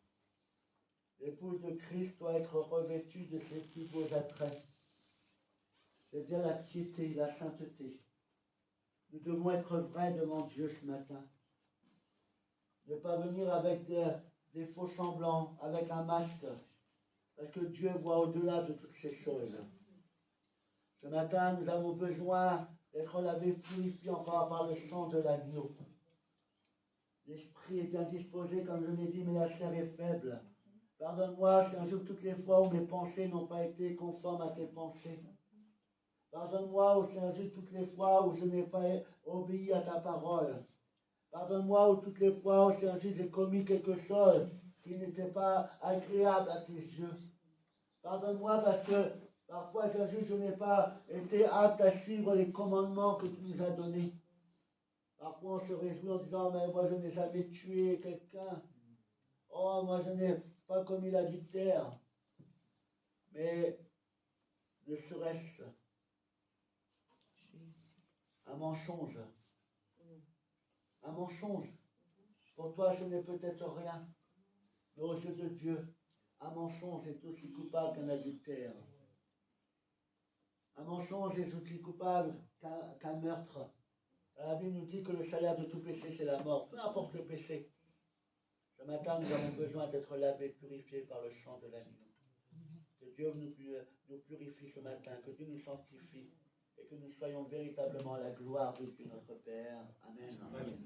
L'épouse de Christ doit être revêtue de ses plus beaux attraits, c'est-à-dire la piété, la sainteté. Nous devons être vrais devant Dieu ce matin. Ne pas venir avec des faux semblants, avec un masque, parce que Dieu voit au-delà de toutes ces choses. Ce matin, nous avons besoin d'être lavés, purifiés encore par le sang de l'agneau. L'esprit est bien disposé, comme je l'ai dit, mais la chair est faible. Pardonne-moi si un jour toutes les fois où mes pensées n'ont pas été conformes à tes pensées. Pardonne-moi aussi un jour toutes les fois où je n'ai pas obéi à ta parole. Pardonne-moi toutes les fois où c'est un jour j'ai commis quelque chose qui n'était pas agréable à tes yeux. Pardonne-moi parce que parfois c'est un jour je n'ai pas été apte à suivre les commandements que tu nous as donnés. Parfois on se réjouit en disant mais moi je n'ai jamais tué quelqu'un. Oh moi je n'ai pas commis l'adultère. Mais ne serait-ce un mensonge. Un mensonge. Pour toi, ce n'est peut-être rien. Mais aux yeux de Dieu, un mensonge est aussi coupable qu'un adultère. Un mensonge est aussi coupable qu'un meurtre. La Bible nous dit que le salaire de tout péché, c'est la mort. Peu importe le péché. Ce matin, nous avons besoin d'être lavés, purifiés par le sang de l'agneau. Que Dieu nous purifie ce matin, que Dieu nous sanctifie et que nous soyons véritablement à la gloire de Dieu notre Père. Amen. Amen.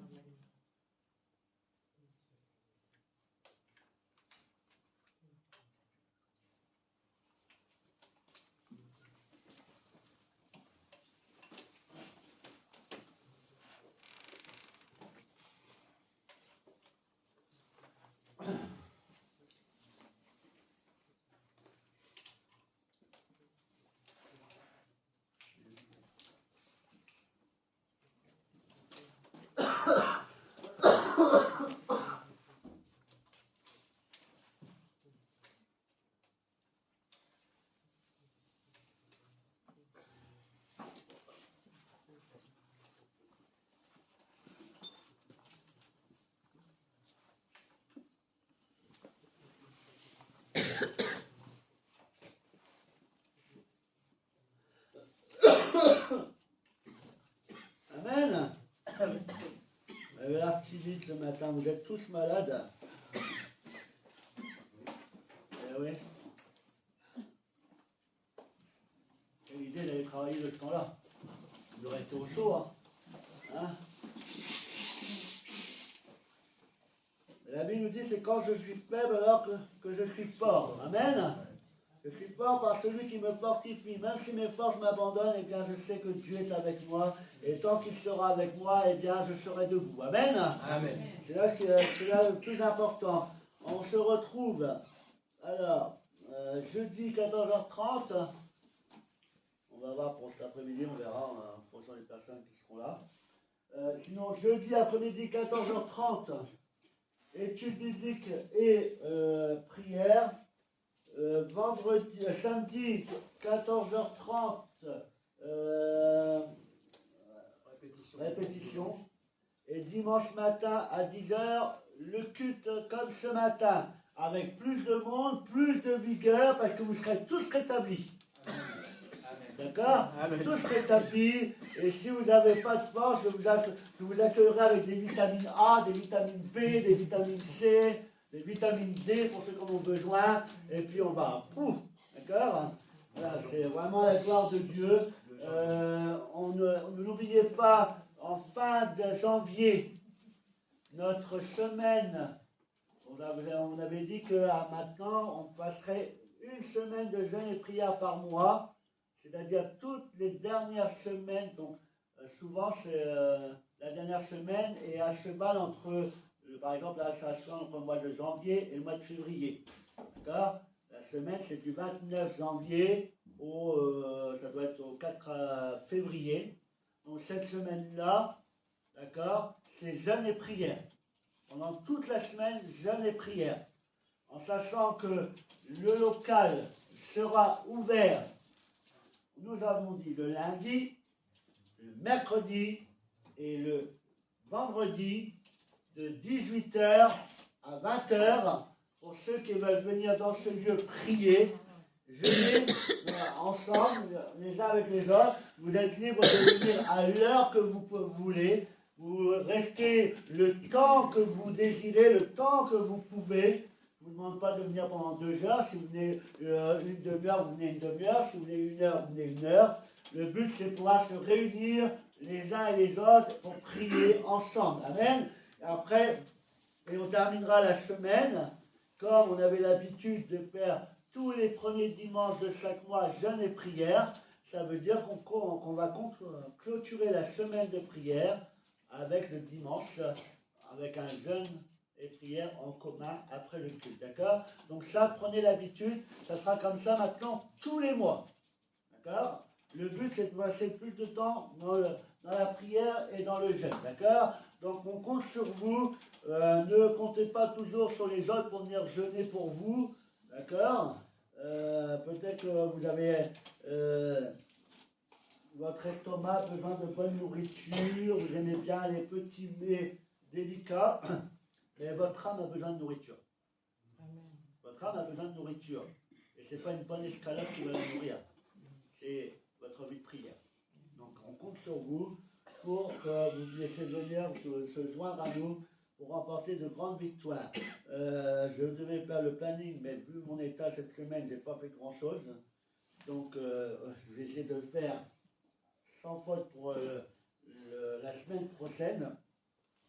Amen. Vous avez l'air timide ce matin, vous êtes tous malades. Eh oui. Quelle idée d'aller travailler de ce temps-là. De rester au chaud, hein. La Bible nous dit c'est quand je suis faible alors que je suis fort. Amen. Je suis fort par celui qui me fortifie. Même si mes forces m'abandonnent, eh bien je sais que Dieu est avec moi. Et tant qu'il sera avec moi, eh bien je serai debout. Amen. Amen. C'est là le plus important. On se retrouve, alors, jeudi 14h30. On va voir pour cet après-midi, on verra en fonction des personnes qui seront là. Sinon, jeudi après-midi 14h30, études bibliques et prières. Samedi 14h30, répétition. Et dimanche matin à 10h, le culte comme ce matin, avec plus de monde, plus de vigueur, parce que vous serez tous rétablis. D'accord? Tous rétablis. Et si vous n'avez pas de force, je vous accueillerai avec des vitamines A, des vitamines B, des vitamines C, des vitamines D pour ceux qui en ont besoin. Et puis on va. D'accord? Voilà, c'est vraiment la gloire de Dieu. N'oubliez pas, en fin de janvier, notre semaine, on avait dit que maintenant, on passerait une semaine de jeûne et prière par mois, c'est-à-dire toutes les dernières semaines. Donc, souvent, c'est la dernière semaine est à cheval entre, par exemple, là, ça se fait entre le mois de janvier et le mois de février. D'accord? La semaine, c'est du 29 janvier ça doit être au 4 février. Donc, cette semaine-là, d'accord, c'est jeûne et prière. Pendant toute la semaine, jeûne et prière. En sachant que le local sera ouvert, nous avons dit le lundi, le mercredi et le vendredi de 18h à 20h pour ceux qui veulent venir dans ce lieu prier, jeûner ensemble, les uns avec les autres. Vous êtes libres de venir à l'heure que vous voulez. Vous restez le temps que vous désirez, le temps que vous pouvez. Je ne vous demande pas de venir pendant 2 heures. Si vous venez une demi-heure, vous venez une demi-heure. Si vous venez 1 heure, vous venez 1 heure. Le but, c'est de pouvoir se réunir les uns et les autres pour prier ensemble. Amen. Après, et on terminera la semaine, comme on avait l'habitude de faire tous les premiers dimanches de chaque mois, jeûne et prière. Ça veut dire qu'on va clôturer la semaine de prière avec le dimanche, avec un jeûne et prière en commun après le culte. D'accord? Donc ça, prenez l'habitude. Ça sera comme ça maintenant tous les mois. D'accord? Le but, c'est de passer plus de temps dans la prière et dans le jeûne. D'accord? Donc on compte sur vous. Ne comptez pas toujours sur les autres pour venir jeûner pour vous. D'accord? Peut-être que vous avez votre estomac a besoin de bonne nourriture, vous aimez bien les petits mets délicats, mais votre âme a besoin de nourriture. Amen. Votre âme a besoin de nourriture. Et ce n'est pas une bonne escalade qui va la nourrir. C'est votre vie de prière. Donc on compte sur vous pour que vous laissiez venir se joindre à nous pour remporter de grandes victoires. Je devais faire le planning, mais vu mon état cette semaine, je n'ai pas fait grand-chose. Donc je vais essayer de le faire sans faute pour la semaine prochaine.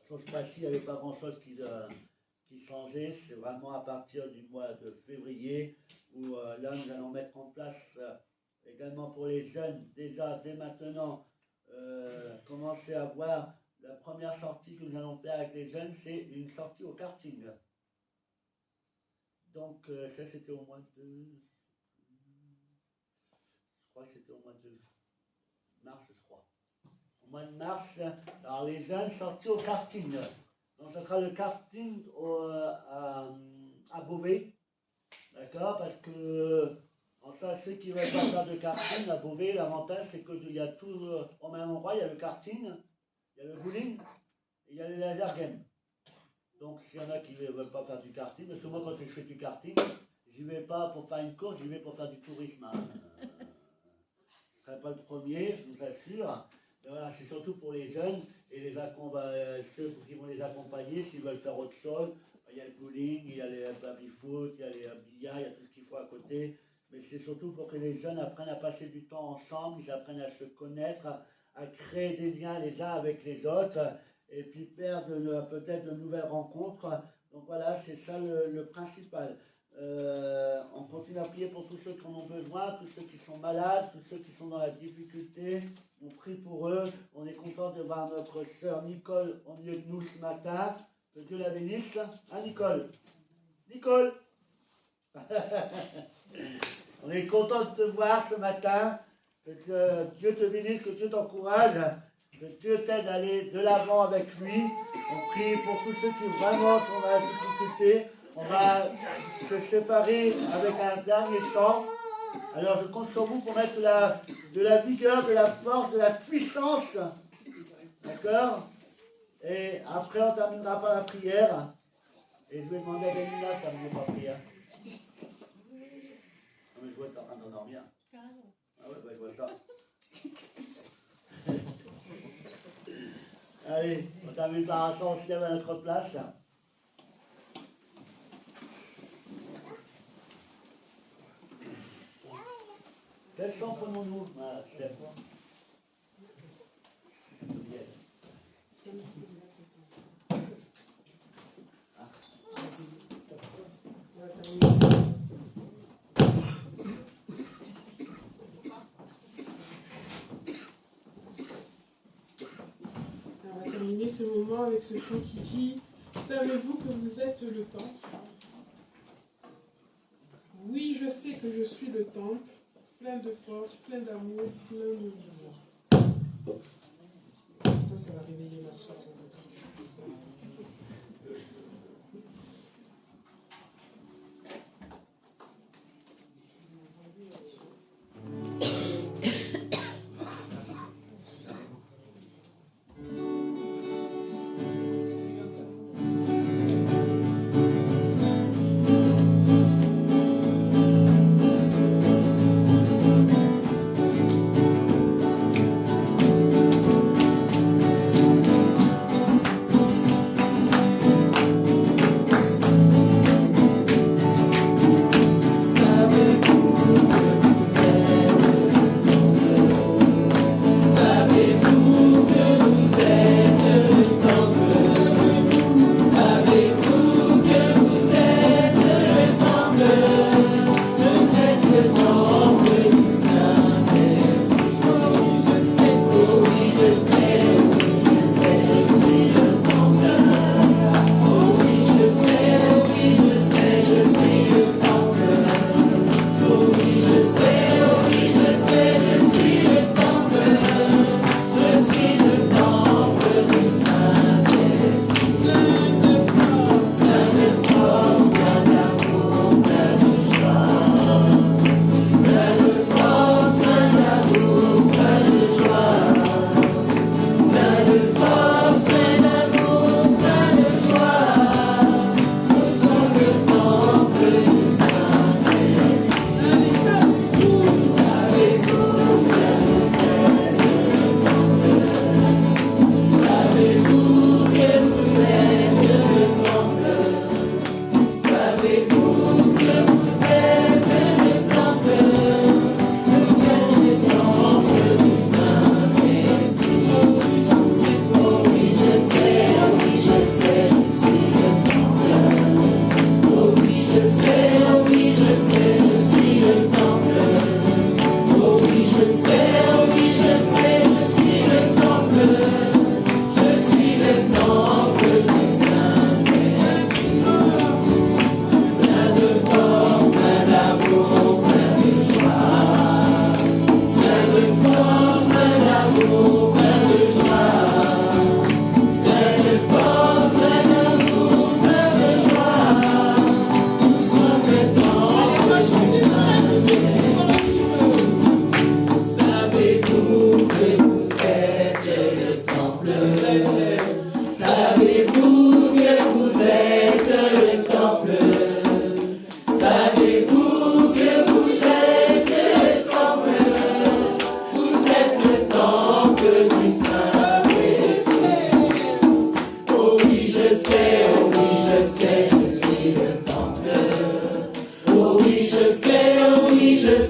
Sur ce mois-ci, il n'y avait pas grand-chose qui changeait. C'est vraiment à partir du mois de février où là, nous allons mettre en place également pour les jeunes, déjà dès maintenant, commencer à voir la première sortie que nous allons faire avec les jeunes, c'est une sortie au karting. Donc ça, c'était au mois de... Je crois que c'était au mois de mars, je crois. Au mois de mars, alors les jeunes sortis au karting. Donc ça sera le karting à Beauvais. D'accord? Parce que en ça, ceux qui veulent pas faire de karting à Beauvais, l'avantage c'est qu'il y a tout au même endroit. Il y a le karting, il y a le bowling et il y a les laser games. Donc s'il y en a qui ne veulent pas faire du karting, parce que moi quand je fais du karting, j'y vais pas pour faire une course, j'y vais pour faire du tourisme. Hein. Je ne serai pas le premier, je vous assure. Mais voilà, c'est surtout pour les jeunes et ceux qui vont les accompagner s'ils veulent faire autre chose. Il y a le bowling, il y a les baby-foot, il y a les billards, il y a tout ce qu'il faut à côté. Mais c'est surtout pour que les jeunes apprennent à passer du temps ensemble, ils apprennent à se connaître, à créer des liens les uns avec les autres et puis faire peut-être de nouvelles rencontres. Donc voilà, c'est ça le principal. On continue à prier pour tous ceux qui en ont besoin, tous ceux qui sont malades, tous ceux qui sont dans la difficulté. On prie pour eux. On est content de voir notre sœur Nicole au milieu de nous ce matin. Que Dieu la bénisse. Hein, Nicole? Nicole. On est content de te voir ce matin. Que Dieu te bénisse, que Dieu t'encourage, que Dieu t'aide à aller de l'avant avec lui. On prie pour tous ceux qui vraiment sont dans la difficulté. On va se séparer avec un dernier chant. Alors je compte sur vous pour mettre de la vigueur, de la force, de la puissance. D'accord? Et après on terminera par la prière. Et je vais demander à Benina de terminer par la prière. Non mais je vois que tu es en train d'endormir. Ah ouais, bah je vois ça. Allez, on termine par un chant, on se lève à notre place. Quel chant prenons-nous, ma chef? On va terminer ce moment avec ce chant qui dit « Savez-vous que vous êtes le temple? Oui, je sais que je suis le temple, plein de force, plein d'amour, plein de joie. » Ça va réveiller ma soeur.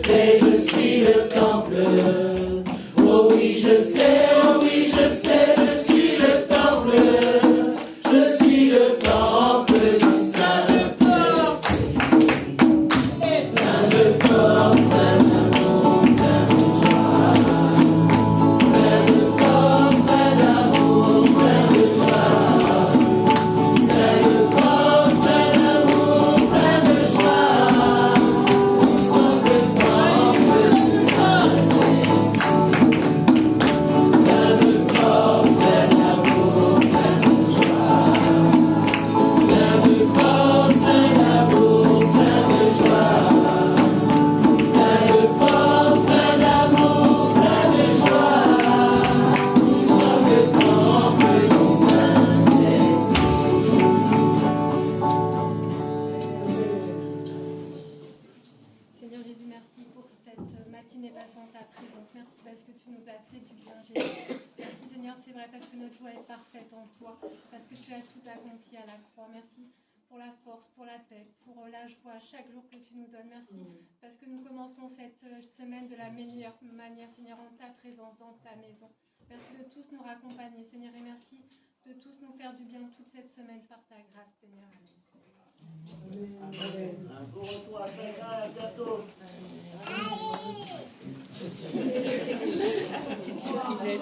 je suis le temple. Oh oui, je sais, je suis le temple. Je suis le temple du Saint-Esprit. Plein de force, plein d'amour, plein de joie. Plein de force, plein d'amour, plein de joie. Plein de force, plein d'amour, plein de joie. Nous sommes le temple du Saint-Esprit. Plein de force, plein d'amour, plein de joie. Plein de force, plein d'amour, plein de joie. Plein de force, plein d'amour, plein de joie. Nous sommes le temple du Saint-Esprit. Seigneur Jésus, merci pour cette matinée passant ta présence. Merci parce que tu nous as fait du bien, Jésus. Merci Seigneur, c'est vrai parce que notre joie est parfaite en toi, parce que tu as tout accompli à la croix. Merci pour la force, pour la paix, pour la joie chaque jour que tu nous donnes. Merci parce que nous commençons cette semaine de la meilleure manière, Seigneur, en ta présence, dans ta maison. Merci de tous nous raccompagner, Seigneur, et merci de tous nous faire du bien toute cette semaine par ta grâce, Seigneur. Amen. Un bon retour à chacun et à bientôt. Allez.